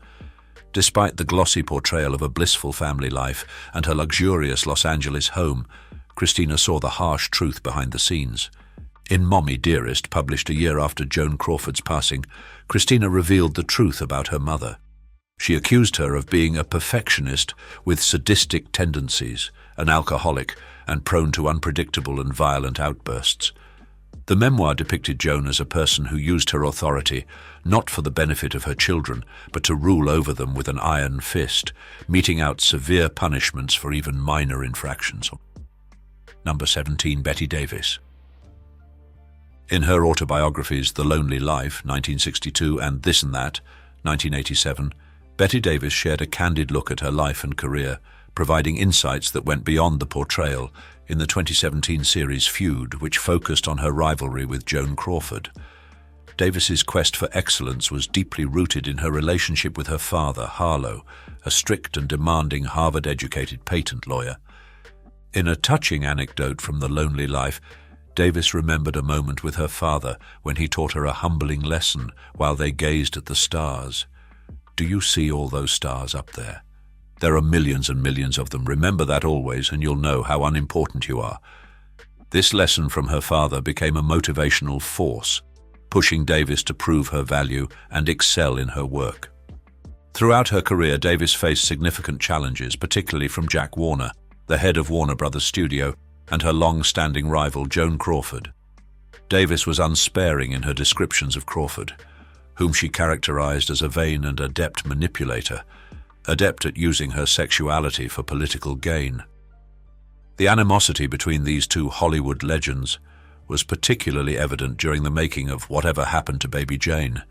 Despite the glossy portrayal of a blissful family life and her luxurious Los Angeles home, Christina saw the harsh truth behind the scenes. In Mommy Dearest, published a year after Joan Crawford's passing, Christina revealed the truth about her mother. She accused her of being a perfectionist with sadistic tendencies, an alcoholic, and prone to unpredictable and violent outbursts. The memoir depicted Joan as a person who used her authority not for the benefit of her children, but to rule over them with an iron fist, meting out severe punishments for even minor infractions. Number 17, Bette Davis. In her autobiographies The Lonely Life, 1962, and This and That, 1987, Bette Davis shared a candid look at her life and career, providing insights that went beyond the portrayal in the 2017 series Feud, which focused on her rivalry with Joan Crawford. Davis's quest for excellence was deeply rooted in her relationship with her father, Harlow, a strict and demanding Harvard-educated patent lawyer. In a touching anecdote from The Lonely Life, Davis remembered a moment with her father when he taught her a humbling lesson while they gazed at the stars. "Do you see all those stars up there? There are millions and millions of them. Remember that always, and you'll know how unimportant you are." This lesson from her father became a motivational force, pushing Davis to prove her value and excel in her work. Throughout her career, Davis faced significant challenges, particularly from Jack Warner, the head of Warner Brothers Studio, and her long-standing rival Joan Crawford. Davis was unsparing in her descriptions of Crawford, whom she characterized as a vain and adept manipulator, adept at using her sexuality for political gain. The animosity between these two Hollywood legends was particularly evident during the making of Whatever Happened to Baby Jane,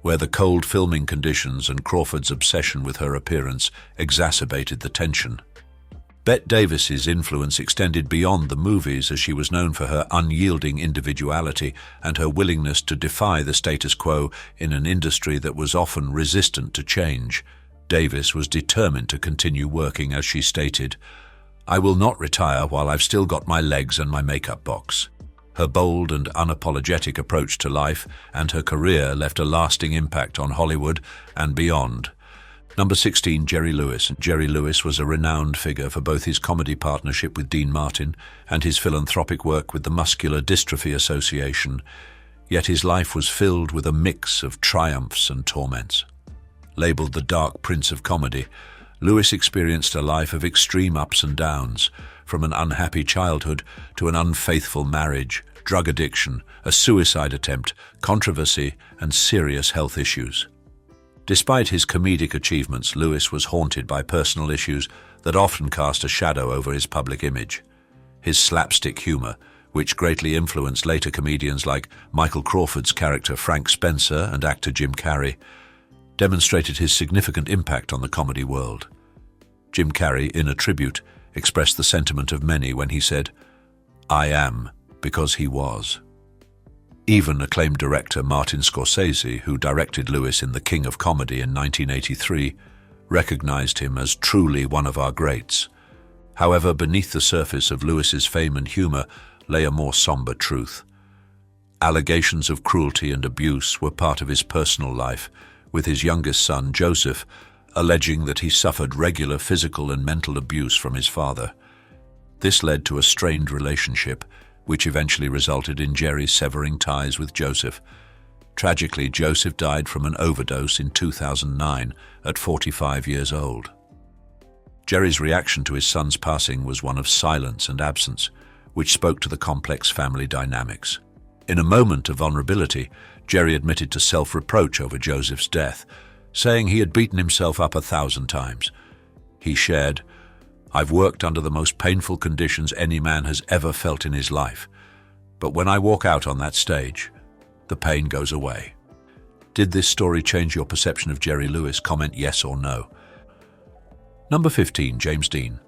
where the cold filming conditions and Crawford's obsession with her appearance exacerbated the tension. Bette Davis's influence extended beyond the movies, as she was known for her unyielding individuality and her willingness to defy the status quo in an industry that was often resistant to change. Davis was determined to continue working, as she stated, "I will not retire while I've still got my legs and my makeup box." Her bold and unapologetic approach to life and her career left a lasting impact on Hollywood and beyond. Number 16, Jerry Lewis. Jerry Lewis was a renowned figure for both his comedy partnership with Dean Martin and his philanthropic work with the Muscular Dystrophy Association, yet his life was filled with a mix of triumphs and torments. Labeled the Dark Prince of Comedy, Lewis experienced a life of extreme ups and downs, from an unhappy childhood to an unfaithful marriage, drug addiction, a suicide attempt, controversy, and serious health issues. Despite his comedic achievements, Lewis was haunted by personal issues that often cast a shadow over his public image. His slapstick humor, which greatly influenced later comedians like Michael Crawford's character Frank Spencer and actor Jim Carrey, demonstrated his significant impact on the comedy world. Jim Carrey, in a tribute, expressed the sentiment of many when he said, "I am because he was." Even acclaimed director Martin Scorsese, who directed Lewis in The King of Comedy in 1983, recognized him as truly one of our greats. However, beneath the surface of Lewis's fame and humor lay a more somber truth. Allegations of cruelty and abuse were part of his personal life, with his youngest son, Joseph, alleging that he suffered regular physical and mental abuse from his father. This led to a strained relationship, which eventually resulted in Jerry severing ties with Joseph. Tragically, Joseph died from an overdose in 2009 at 45 years old. Jerry's reaction to his son's passing was one of silence and absence, which spoke to the complex family dynamics. In a moment of vulnerability, Jerry admitted to self-reproach over Joseph's death, saying he had beaten himself up 1,000 times. He shared, "I've worked under the most painful conditions any man has ever felt in his life. But when I walk out on that stage, the pain goes away." Did this story change your perception of Jerry Lewis? Comment yes or no. Number 15, James Dean.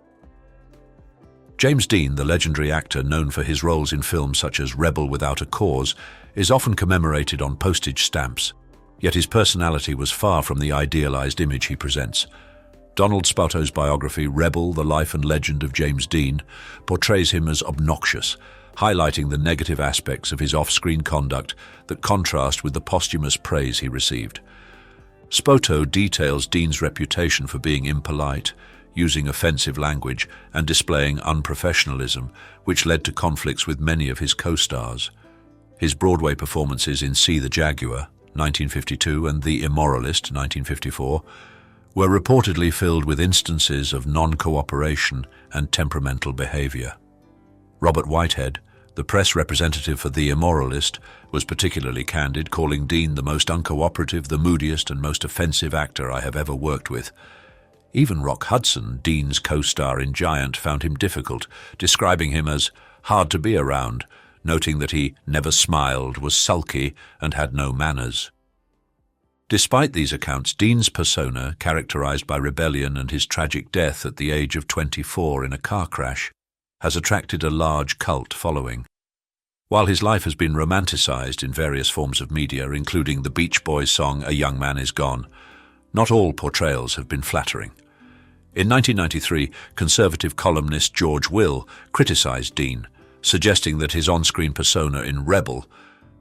James Dean, the legendary actor known for his roles in films such as Rebel Without a Cause, is often commemorated on postage stamps, yet his personality was far from the idealized image he presents. Donald Sparto's biography, Rebel, The Life and Legend of James Dean, portrays him as obnoxious, highlighting the negative aspects of his off-screen conduct that contrast with the posthumous praise he received. Spoto details Dean's reputation for being impolite, using offensive language, and displaying unprofessionalism, which led to conflicts with many of his co-stars. His Broadway performances in See the Jaguar, 1952, and The Immoralist, 1954, were reportedly filled with instances of non-cooperation and temperamental behavior. Robert Whitehead, the press representative for The Immoralist, was particularly candid, calling Dean the most uncooperative, the moodiest, and most offensive actor I have ever worked with. Even Rock Hudson, Dean's co-star in Giant, found him difficult, describing him as hard to be around, noting that he never smiled, was sulky, and had no manners. Despite these accounts, Dean's persona, characterized by rebellion and his tragic death at the age of 24 in a car crash, has attracted a large cult following. While his life has been romanticized in various forms of media, including the Beach Boys song A Young Man Is Gone, not all portrayals have been flattering. In 1993, conservative columnist George Will criticized Dean, suggesting that his on-screen persona in Rebel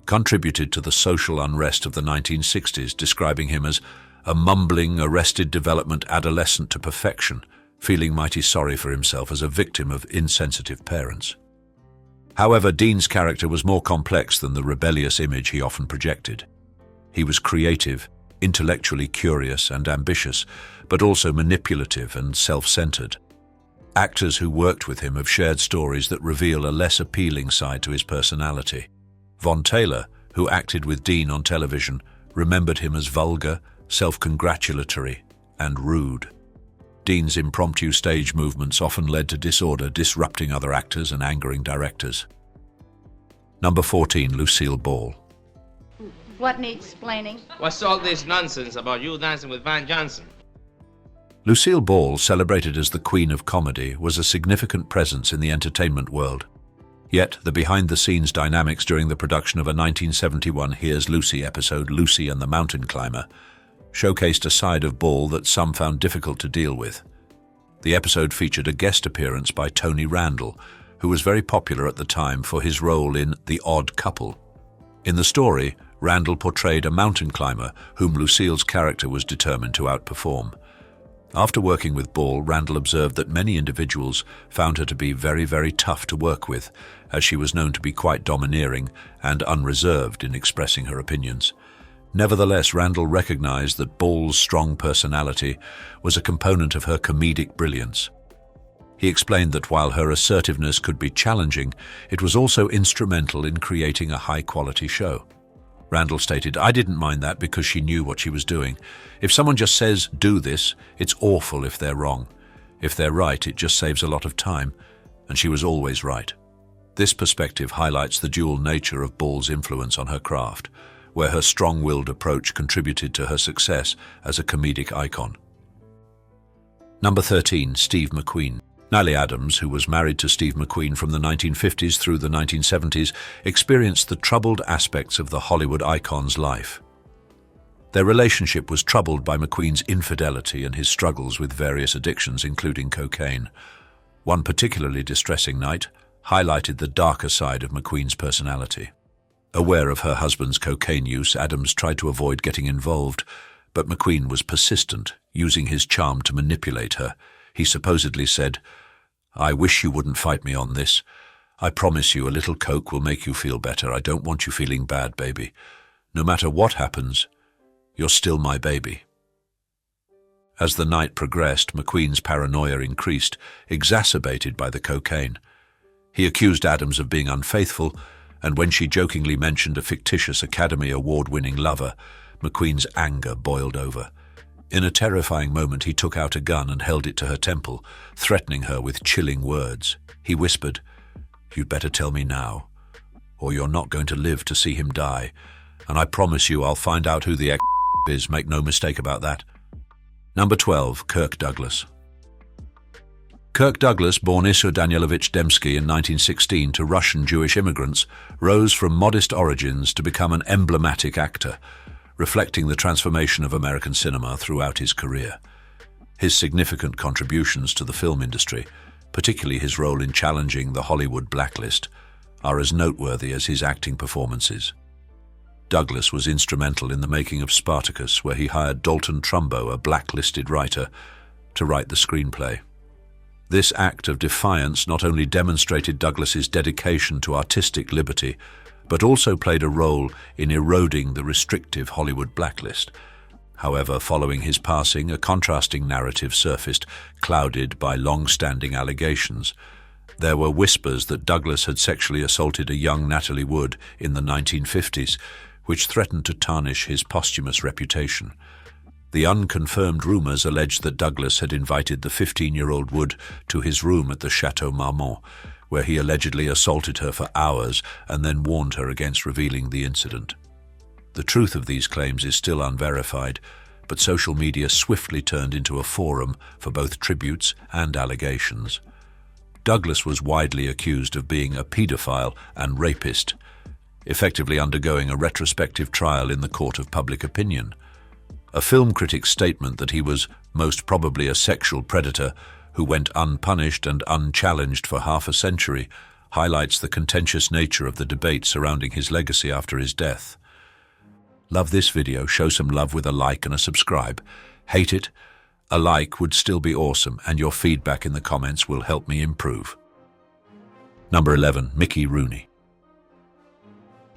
contributed to the social unrest of the 1960s, describing him as a mumbling, arrested development adolescent to perfection, feeling mighty sorry for himself as a victim of insensitive parents. However, Dean's character was more complex than the rebellious image he often projected. He was creative, intellectually curious and ambitious, but also manipulative and self-centered. Actors who worked with him have shared stories that reveal a less appealing side to his personality. Von Taylor, who acted with Dean on television, remembered him as vulgar, self-congratulatory, and rude. Dean's impromptu stage movements often led to disorder, disrupting other actors and angering directors. Number 14, Lucille Ball. What needs explaining? What's all this nonsense about you dancing with Van Johnson? Lucille Ball, celebrated as the Queen of Comedy, was a significant presence in the entertainment world. Yet, the behind-the-scenes dynamics during the production of a 1971 Here's Lucy episode, Lucy and the Mountain Climber, showcased a side of Ball that some found difficult to deal with. The episode featured a guest appearance by Tony Randall, who was very popular at the time for his role in The Odd Couple. In the story, Randall portrayed a mountain climber whom Lucille's character was determined to outperform. After working with Ball, Randall observed that many individuals found her to be very, very tough to work with, as she was known to be quite domineering and unreserved in expressing her opinions. Nevertheless, Randall recognized that Ball's strong personality was a component of her comedic brilliance. He explained that while her assertiveness could be challenging, it was also instrumental in creating a high-quality show. Randall stated, "I didn't mind that because she knew what she was doing. If someone just says, do this, it's awful if they're wrong. If they're right, it just saves a lot of time." And she was always right. This perspective highlights the dual nature of Ball's influence on her craft, where her strong-willed approach contributed to her success as a comedic icon. Number 13, Steve McQueen. Nally Adams, who was married to Steve McQueen from the 1950s through the 1970s, experienced the troubled aspects of the Hollywood icon's life. Their relationship was troubled by McQueen's infidelity and his struggles with various addictions, including cocaine. One particularly distressing night highlighted the darker side of McQueen's personality. Aware of her husband's cocaine use, Adams tried to avoid getting involved, but McQueen was persistent, using his charm to manipulate her. He supposedly said, "I wish you wouldn't fight me on this. I promise you a little Coke will make you feel better. I don't want you feeling bad, baby. No matter what happens, you're still my baby." As the night progressed, McQueen's paranoia increased, exacerbated by the cocaine. He accused Adams of being unfaithful, and when she jokingly mentioned a fictitious Academy Award-winning lover, McQueen's anger boiled over. In a terrifying moment, he took out a gun and held it to her temple, threatening her with chilling words. He whispered, "You'd better tell me now, or you're not going to live to see him die. And I promise you I'll find out who the is, make no mistake about that." Number 12, Kirk Douglas. Kirk Douglas, born Issur Danielovich Dembski in 1916 to Russian Jewish immigrants, rose from modest origins to become an emblematic actor, reflecting the transformation of American cinema throughout his career. His significant contributions to the film industry, particularly his role in challenging the Hollywood blacklist, are as noteworthy as his acting performances. Douglas was instrumental in the making of Spartacus, where he hired Dalton Trumbo, a blacklisted writer, to write the screenplay. This act of defiance not only demonstrated Douglas's dedication to artistic liberty, but also played a role in eroding the restrictive Hollywood blacklist. However, following his passing, a contrasting narrative surfaced, clouded by long-standing allegations. There were whispers that Douglas had sexually assaulted a young Natalie Wood in the 1950s, which threatened to tarnish his posthumous reputation. The unconfirmed rumors alleged that Douglas had invited the 15-year-old Wood to his room at the Chateau Marmont, where he allegedly assaulted her for hours and then warned her against revealing the incident. The truth of these claims is still unverified, but social media swiftly turned into a forum for both tributes and allegations. Douglas was widely accused of being a pedophile and rapist, effectively undergoing a retrospective trial in the court of public opinion. A film critic's statement that he was most probably a sexual predator who went unpunished and unchallenged for half a century highlights the contentious nature of the debate surrounding his legacy after his death. Love this video? Show some love with a like and a subscribe. Hate it? A like would still be awesome, and your feedback in the comments will help me improve. Number 11, Mickey Rooney.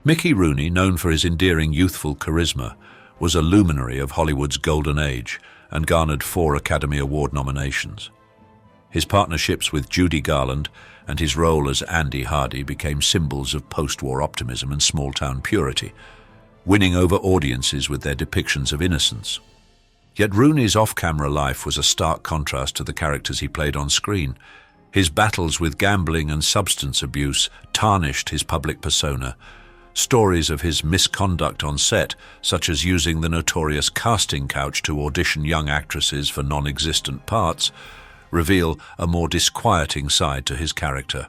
Mickey Rooney, known for his endearing youthful charisma, was a luminary of Hollywood's golden age and garnered 4 Academy Award nominations. His partnerships with Judy Garland and his role as Andy Hardy became symbols of post-war optimism and small-town purity, winning over audiences with their depictions of innocence. Yet Rooney's off-camera life was a stark contrast to the characters he played on screen. His battles with gambling and substance abuse tarnished his public persona. Stories of his misconduct on set, such as using the notorious casting couch to audition young actresses for non-existent parts, reveal a more disquieting side to his character.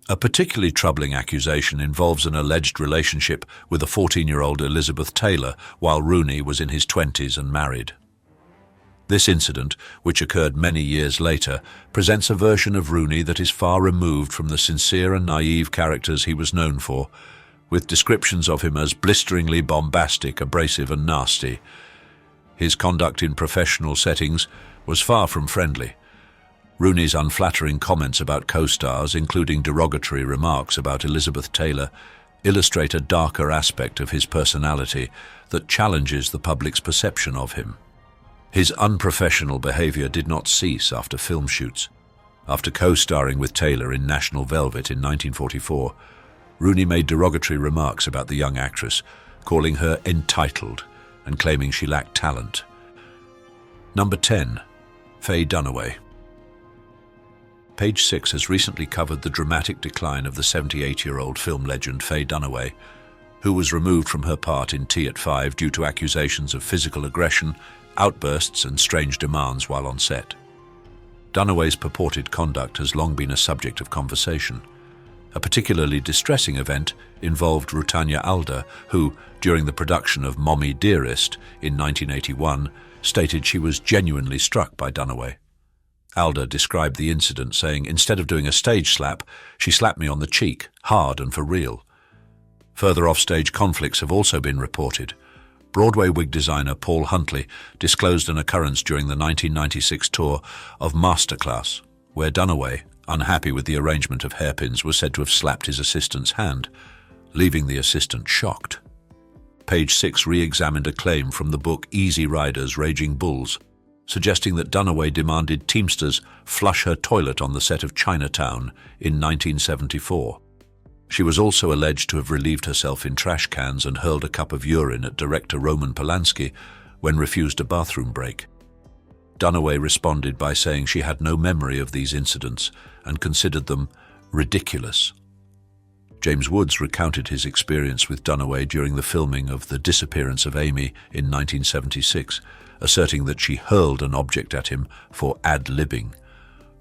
A particularly troubling accusation involves an alleged relationship with a 14-year-old Elizabeth Taylor while Rooney was in his 20s and married. This incident, which occurred many years later, presents a version of Rooney that is far removed from the sincere and naive characters he was known for, with descriptions of him as blisteringly bombastic, abrasive and nasty. His conduct in professional settings was far from friendly. Rooney's unflattering comments about co-stars, including derogatory remarks about Elizabeth Taylor, illustrate a darker aspect of his personality that challenges the public's perception of him. His unprofessional behavior did not cease after film shoots. After co-starring with Taylor in National Velvet in 1944, Rooney made derogatory remarks about the young actress, calling her entitled and claiming she lacked talent. Number 10, Fay Dunaway. Page 6 has recently covered the dramatic decline of the 78-year-old film legend Fay Dunaway, who was removed from her part in Tea at 5 due to accusations of physical aggression, outbursts and strange demands while on set. Dunaway's purported conduct has long been a subject of conversation. A particularly distressing event involved Rutanya Alder, who, during the production of Mommy Dearest in 1981, stated she was genuinely struck by Dunaway. Alder described the incident, saying, "Instead of doing a stage slap, she slapped me on the cheek, hard and for real." Further offstage conflicts have also been reported. Broadway wig designer Paul Huntley disclosed an occurrence during the 1996 tour of Masterclass, where Dunaway, unhappy with the arrangement of hairpins, was said to have slapped his assistant's hand, leaving the assistant shocked. Page 6 re-examined a claim from the book Easy Riders, Raging Bulls, suggesting that Dunaway demanded Teamsters flush her toilet on the set of Chinatown in 1974. She was also alleged to have relieved herself in trash cans and hurled a cup of urine at director Roman Polanski when refused a bathroom break. Dunaway responded by saying she had no memory of these incidents and considered them ridiculous. James Woods recounted his experience with Dunaway during the filming of The Disappearance of Amy in 1976, asserting that she hurled an object at him for ad-libbing.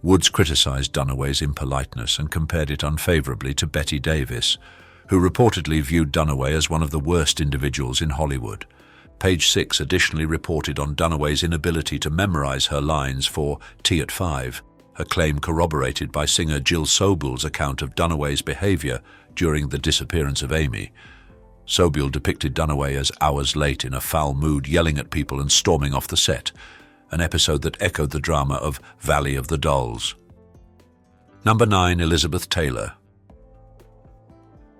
Woods criticized Dunaway's impoliteness and compared it unfavorably to Betty Davis, who reportedly viewed Dunaway as one of the worst individuals in Hollywood. Page 6 additionally reported on Dunaway's inability to memorize her lines for Tea at 5, a claim corroborated by singer Jill Sobel's account of Dunaway's behavior during The Disappearance of Amy. Sobel depicted Dunaway as hours late in a foul mood, yelling at people and storming off the set, an episode that echoed the drama of Valley of the Dolls. Number 9. Elizabeth Taylor.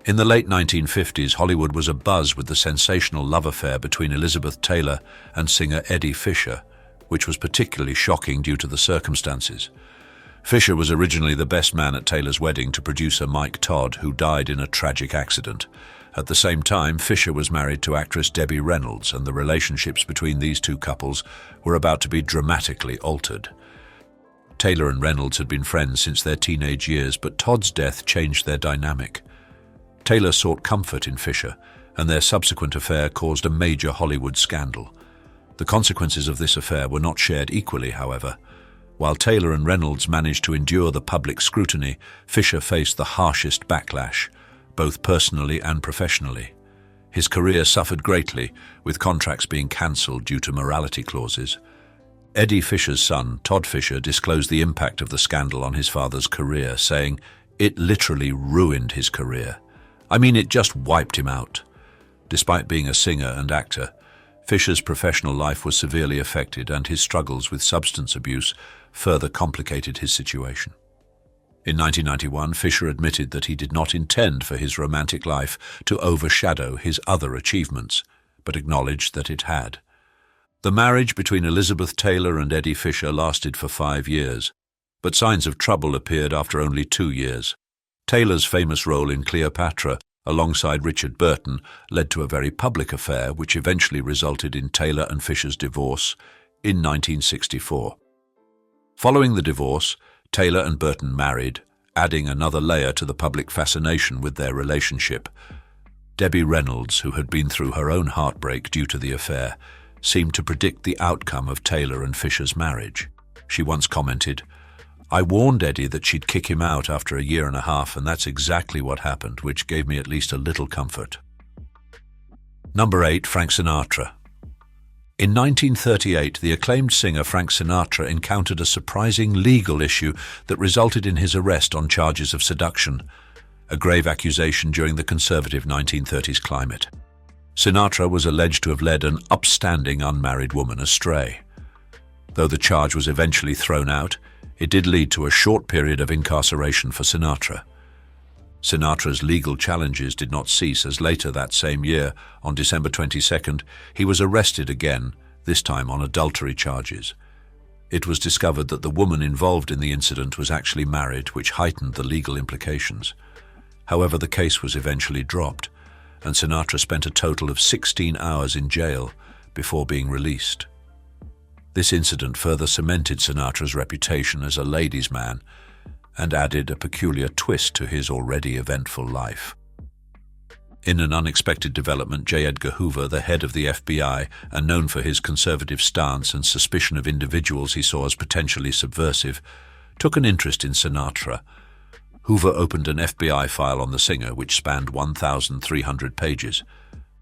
In the late 1950s, Hollywood was abuzz with the sensational love affair between Elizabeth Taylor and singer Eddie Fisher, which was particularly shocking due to the circumstances. Fisher was originally the best man at Taylor's wedding to producer Mike Todd, who died in a tragic accident. At the same time, Fisher was married to actress Debbie Reynolds, and the relationships between these two couples were about to be dramatically altered. Taylor and Reynolds had been friends since their teenage years, but Todd's death changed their dynamic. Taylor sought comfort in Fisher, and their subsequent affair caused a major Hollywood scandal. The consequences of this affair were not shared equally, however. While Taylor and Reynolds managed to endure the public scrutiny, Fisher faced the harshest backlash, both personally and professionally. His career suffered greatly, with contracts being cancelled due to morality clauses. Eddie Fisher's son, Todd Fisher, disclosed the impact of the scandal on his father's career, saying, "It literally ruined his career. I mean, it just wiped him out." Despite being a singer and actor, Fisher's professional life was severely affected, and his struggles with substance abuse further complicated his situation. In 1991, Fisher admitted that he did not intend for his romantic life to overshadow his other achievements, but acknowledged that it had. The marriage between Elizabeth Taylor and Eddie Fisher lasted for 5 years, but signs of trouble appeared after only 2 years. Taylor's famous role in Cleopatra, alongside Richard Burton, led to a very public affair which eventually resulted in Taylor and Fisher's divorce in 1964. Following the divorce, Taylor and Burton married, adding another layer to the public fascination with their relationship. Debbie Reynolds, who had been through her own heartbreak due to the affair, seemed to predict the outcome of Taylor and Fisher's marriage. She once commented, "I warned Eddie that she'd kick him out after a year and a half, and that's exactly what happened, which gave me at least a little comfort." Number 8. Frank Sinatra. In 1938, the acclaimed singer Frank Sinatra encountered a surprising legal issue that resulted in his arrest on charges of seduction, a grave accusation during the conservative 1930s climate. Sinatra was alleged to have led an upstanding unmarried woman astray. Though the charge was eventually thrown out, it did lead to a short period of incarceration for Sinatra. Sinatra's legal challenges did not cease, as later that same year, on December 22nd, he was arrested again, this time on adultery charges. It was discovered that the woman involved in the incident was actually married, which heightened the legal implications. However, the case was eventually dropped, and Sinatra spent a total of 16 hours in jail before being released. This incident further cemented Sinatra's reputation as a ladies' man and added a peculiar twist to his already eventful life. In an unexpected development, J. Edgar Hoover, the head of the FBI and known for his conservative stance and suspicion of individuals he saw as potentially subversive, took an interest in Sinatra. Hoover opened an FBI file on the singer, which spanned 1,300 pages.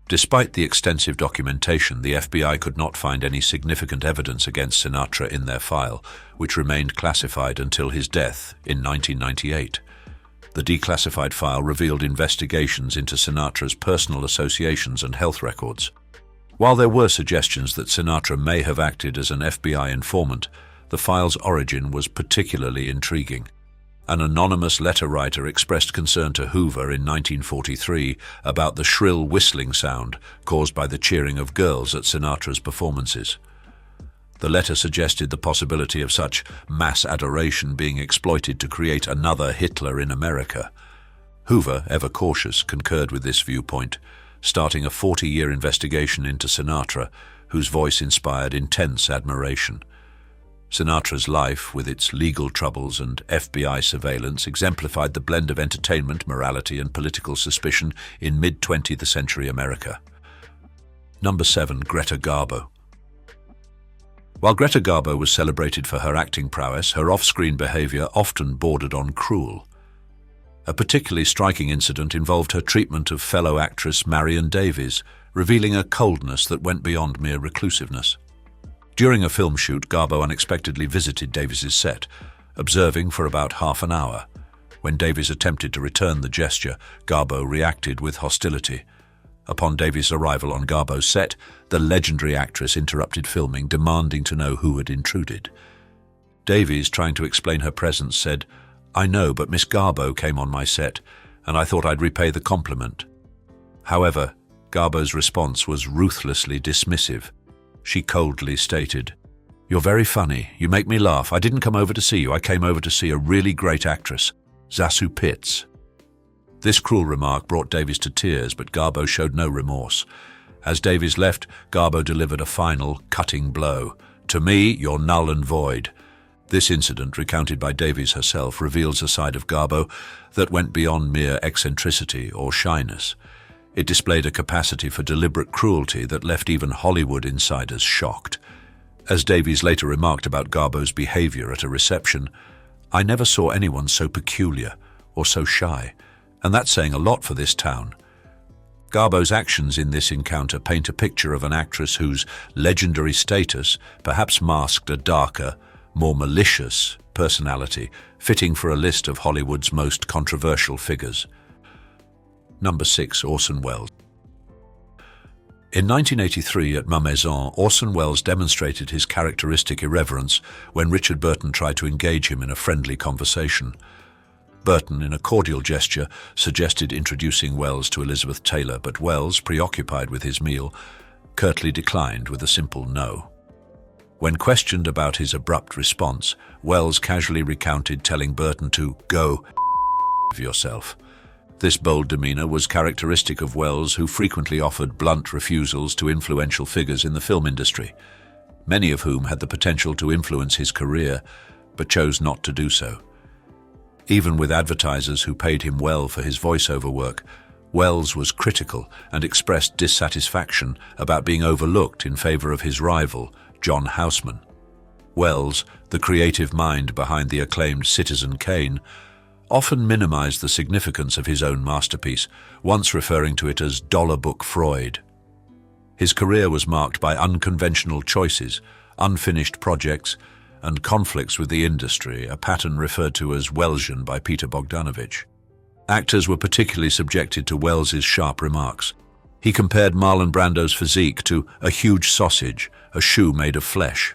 Despite the extensive documentation, the FBI could not find any significant evidence against Sinatra in their file, which remained classified until his death in 1998. The declassified file revealed investigations into Sinatra's personal associations and health records. While there were suggestions that Sinatra may have acted as an FBI informant, the file's origin was particularly intriguing. An anonymous letter writer expressed concern to Hoover in 1943 about the shrill whistling sound caused by the cheering of girls at Sinatra's performances. The letter suggested the possibility of such mass adoration being exploited to create another Hitler in America. Hoover, ever cautious, concurred with this viewpoint, starting a 40-year investigation into Sinatra, whose voice inspired intense admiration. Sinatra's life, with its legal troubles and FBI surveillance, exemplified the blend of entertainment, morality, and political suspicion in mid-20th century America. Number 7. Greta Garbo. While Greta Garbo was celebrated for her acting prowess, her off-screen behavior often bordered on cruel. A particularly striking incident involved her treatment of fellow actress Marion Davies, revealing a coldness that went beyond mere reclusiveness. During a film shoot, Garbo unexpectedly visited Davies's set, observing for about half an hour. When Davies attempted to return the gesture, Garbo reacted with hostility. Upon Davies' arrival on Garbo's set, the legendary actress interrupted filming, demanding to know who had intruded. Davies, trying to explain her presence, said, "I know, but Miss Garbo came on my set, and I thought I'd repay the compliment." However, Garbo's response was ruthlessly dismissive. She coldly stated, "You're very funny. You make me laugh. I didn't come over to see you. I came over to see a really great actress, Zasu Pitts." This cruel remark brought Davies to tears, but Garbo showed no remorse. As Davies left, Garbo delivered a final, cutting blow. "To me, you're null and void." This incident, recounted by Davies herself, reveals a side of Garbo that went beyond mere eccentricity or shyness. It displayed a capacity for deliberate cruelty that left even Hollywood insiders shocked. As Davies later remarked about Garbo's behavior at a reception, "I never saw anyone so peculiar or so shy, and that's saying a lot for this town." Garbo's actions in this encounter paint a picture of an actress whose legendary status perhaps masked a darker, more malicious personality, fitting for a list of Hollywood's most controversial figures. Number 6. Orson Welles. In 1983 at Ma Maison, Orson Welles demonstrated his characteristic irreverence when Richard Burton tried to engage him in a friendly conversation. Burton, in a cordial gesture, suggested introducing Welles to Elizabeth Taylor, but Welles, preoccupied with his meal, curtly declined with a simple no. When questioned about his abrupt response, Welles casually recounted telling Burton to go yourself. This bold demeanor was characteristic of Welles, who frequently offered blunt refusals to influential figures in the film industry, many of whom had the potential to influence his career, but chose not to do so. Even with advertisers who paid him well for his voiceover work, Welles was critical and expressed dissatisfaction about being overlooked in favor of his rival, John Houseman. Welles, the creative mind behind the acclaimed Citizen Kane, often minimized the significance of his own masterpiece, once referring to it as dollar book Freud. His career was marked by unconventional choices, unfinished projects, and conflicts with the industry, a pattern referred to as Wellesian by Peter Bogdanovich. Actors were particularly subjected to Welles's sharp remarks. He compared Marlon Brando's physique to a huge sausage, a shoe made of flesh.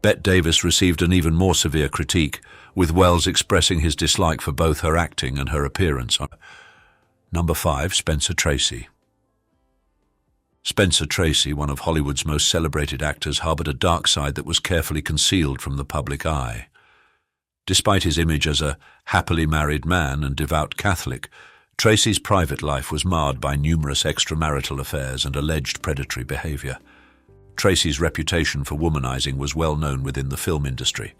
Bette Davis received an even more severe critique, with Welles expressing his dislike for both her acting and her appearance. Number 5. Spencer Tracy. Spencer Tracy, one of Hollywood's most celebrated actors, harbored a dark side that was carefully concealed from the public eye. Despite his image as a happily married man and devout Catholic, Tracy's private life was marred by numerous extramarital affairs and alleged predatory behavior. Tracy's reputation for womanizing was well known within the film industry.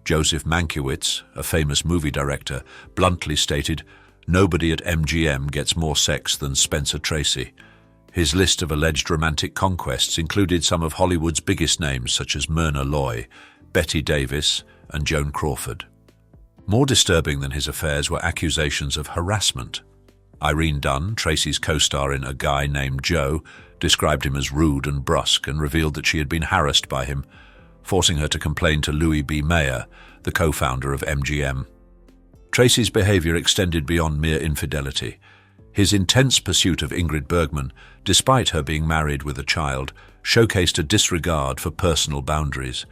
Joseph Mankiewicz, a famous movie director, bluntly stated, "Nobody at MGM gets more sex than Spencer Tracy." His list of alleged romantic conquests included some of Hollywood's biggest names such as Myrna Loy, Bette Davis, and Joan Crawford. More disturbing than his affairs were accusations of harassment. Irene Dunn, Tracy's co-star in A Guy Named Joe, described him as rude and brusque and revealed that she had been harassed by him, forcing her to complain to Louis B. Mayer, the co-founder of MGM. Tracy's behavior extended beyond mere infidelity. His intense pursuit of Ingrid Bergman, despite her being married with a child, showcased a disregard for personal boundaries.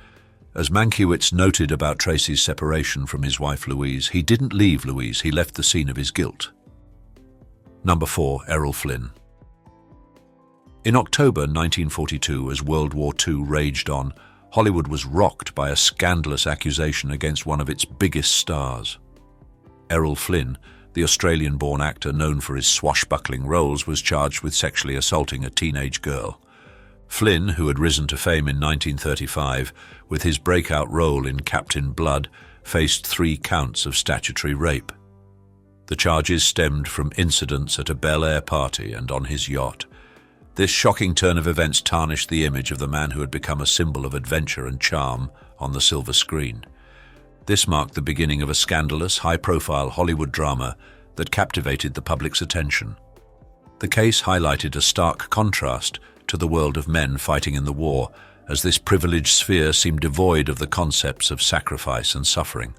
As Mankiewicz noted about Tracy's separation from his wife Louise, he didn't leave Louise, he left the scene of his guilt. Number 4. Errol Flynn. In October 1942, as World War II raged on, Hollywood was rocked by a scandalous accusation against one of its biggest stars. Errol Flynn, the Australian-born actor known for his swashbuckling roles, was charged with sexually assaulting a teenage girl. Flynn, who had risen to fame in 1935 with his breakout role in Captain Blood, faced 3 counts of statutory rape. The charges stemmed from incidents at a Bel Air party and on his yacht. This shocking turn of events tarnished the image of the man who had become a symbol of adventure and charm on the silver screen. This marked the beginning of a scandalous, high-profile Hollywood drama that captivated the public's attention. The case highlighted a stark contrast to the world of men fighting in the war, as this privileged sphere seemed devoid of the concepts of sacrifice and suffering.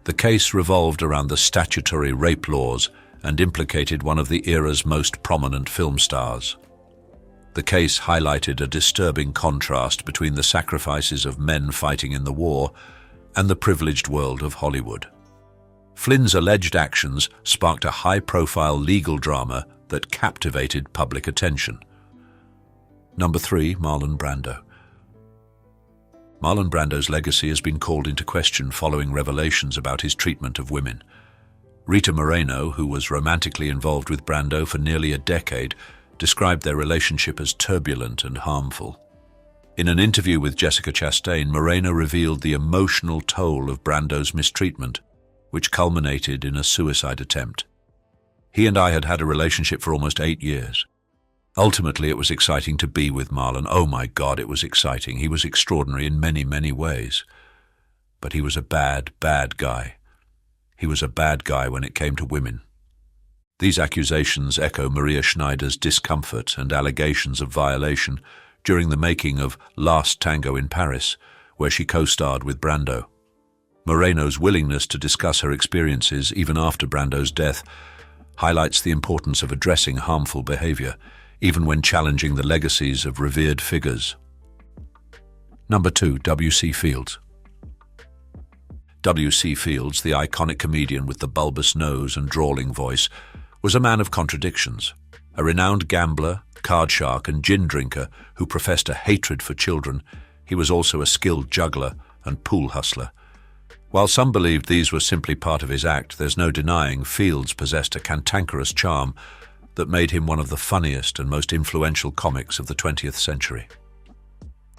The case revolved around the statutory rape laws and implicated one of the era's most prominent film stars. The case highlighted a disturbing contrast between the sacrifices of men fighting in the war and the privileged world of Hollywood. Flynn's alleged actions sparked a high-profile legal drama that captivated public attention. Number 3. Marlon Brando. Marlon Brando's legacy has been called into question following revelations about his treatment of women. Rita Moreno, who was romantically involved with Brando for nearly a decade, described their relationship as turbulent and harmful. In an interview with Jessica Chastain, Moreno revealed the emotional toll of Brando's mistreatment, which culminated in a suicide attempt. He and I had had a relationship for almost 8 years. Ultimately, it was exciting to be with Marlon. Oh my God, it was exciting. He was extraordinary in many, many ways. But he was a bad, bad guy. He was a bad guy when it came to women. These accusations echo Maria Schneider's discomfort and allegations of violation during the making of Last Tango in Paris, where she co-starred with Brando. Moreno's willingness to discuss her experiences even after Brando's death highlights the importance of addressing harmful behavior, even when challenging the legacies of revered figures. Number 2. W.C. Fields. W.C. Fields, the iconic comedian with the bulbous nose and drawling voice, was a man of contradictions. A renowned gambler, card shark and gin drinker who professed a hatred for children, he was also a skilled juggler and pool hustler. While some believed these were simply part of his act, there's no denying Fields possessed a cantankerous charm that made him one of the funniest and most influential comics of the 20th century.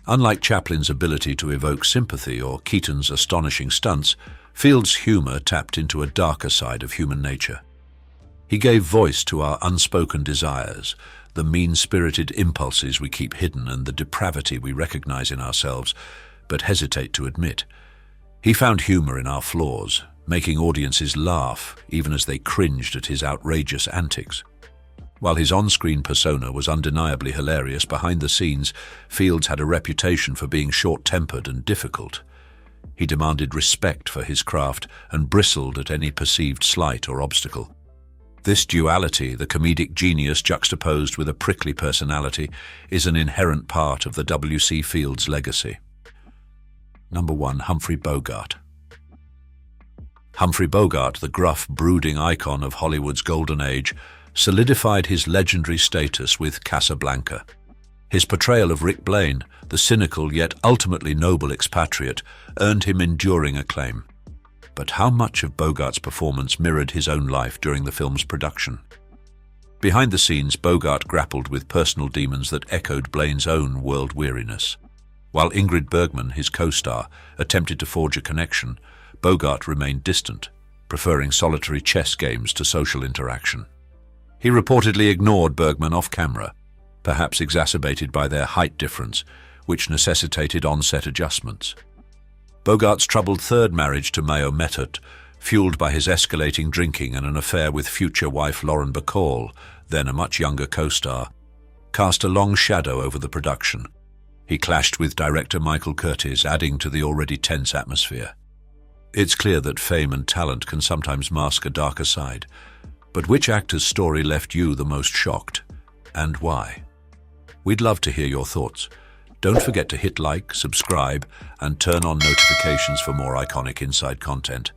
Unlike Chaplin's ability to evoke sympathy or Keaton's astonishing stunts, Fields' humor tapped into a darker side of human nature. He gave voice to our unspoken desires, the mean-spirited impulses we keep hidden and the depravity we recognize in ourselves, but hesitate to admit. He found humor in our flaws, making audiences laugh even as they cringed at his outrageous antics. While his on-screen persona was undeniably hilarious, behind the scenes, Fields had a reputation for being short-tempered and difficult. He demanded respect for his craft and bristled at any perceived slight or obstacle. This duality, the comedic genius juxtaposed with a prickly personality, is an inherent part of the W.C. Fields legacy. Number 1. Humphrey Bogart. Humphrey Bogart, the gruff, brooding icon of Hollywood's golden age, solidified his legendary status with Casablanca. His portrayal of Rick Blaine, the cynical yet ultimately noble expatriate, earned him enduring acclaim. But how much of Bogart's performance mirrored his own life during the film's production? Behind the scenes, Bogart grappled with personal demons that echoed Blaine's own world weariness. While Ingrid Bergman, his co-star, attempted to forge a connection, Bogart remained distant, preferring solitary chess games to social interaction. He reportedly ignored Bergman off-camera, perhaps exacerbated by their height difference, which necessitated on-set adjustments. Bogart's troubled third marriage to Mayo Methot, fueled by his escalating drinking and an affair with future wife Lauren Bacall, then a much younger co-star, cast a long shadow over the production. He clashed with director Michael Curtiz, adding to the already tense atmosphere. It's clear that fame and talent can sometimes mask a darker side, but which actor's story left you the most shocked, and why? We'd love to hear your thoughts. Don't forget to hit like, subscribe, and turn on notifications for more iconic Inside content.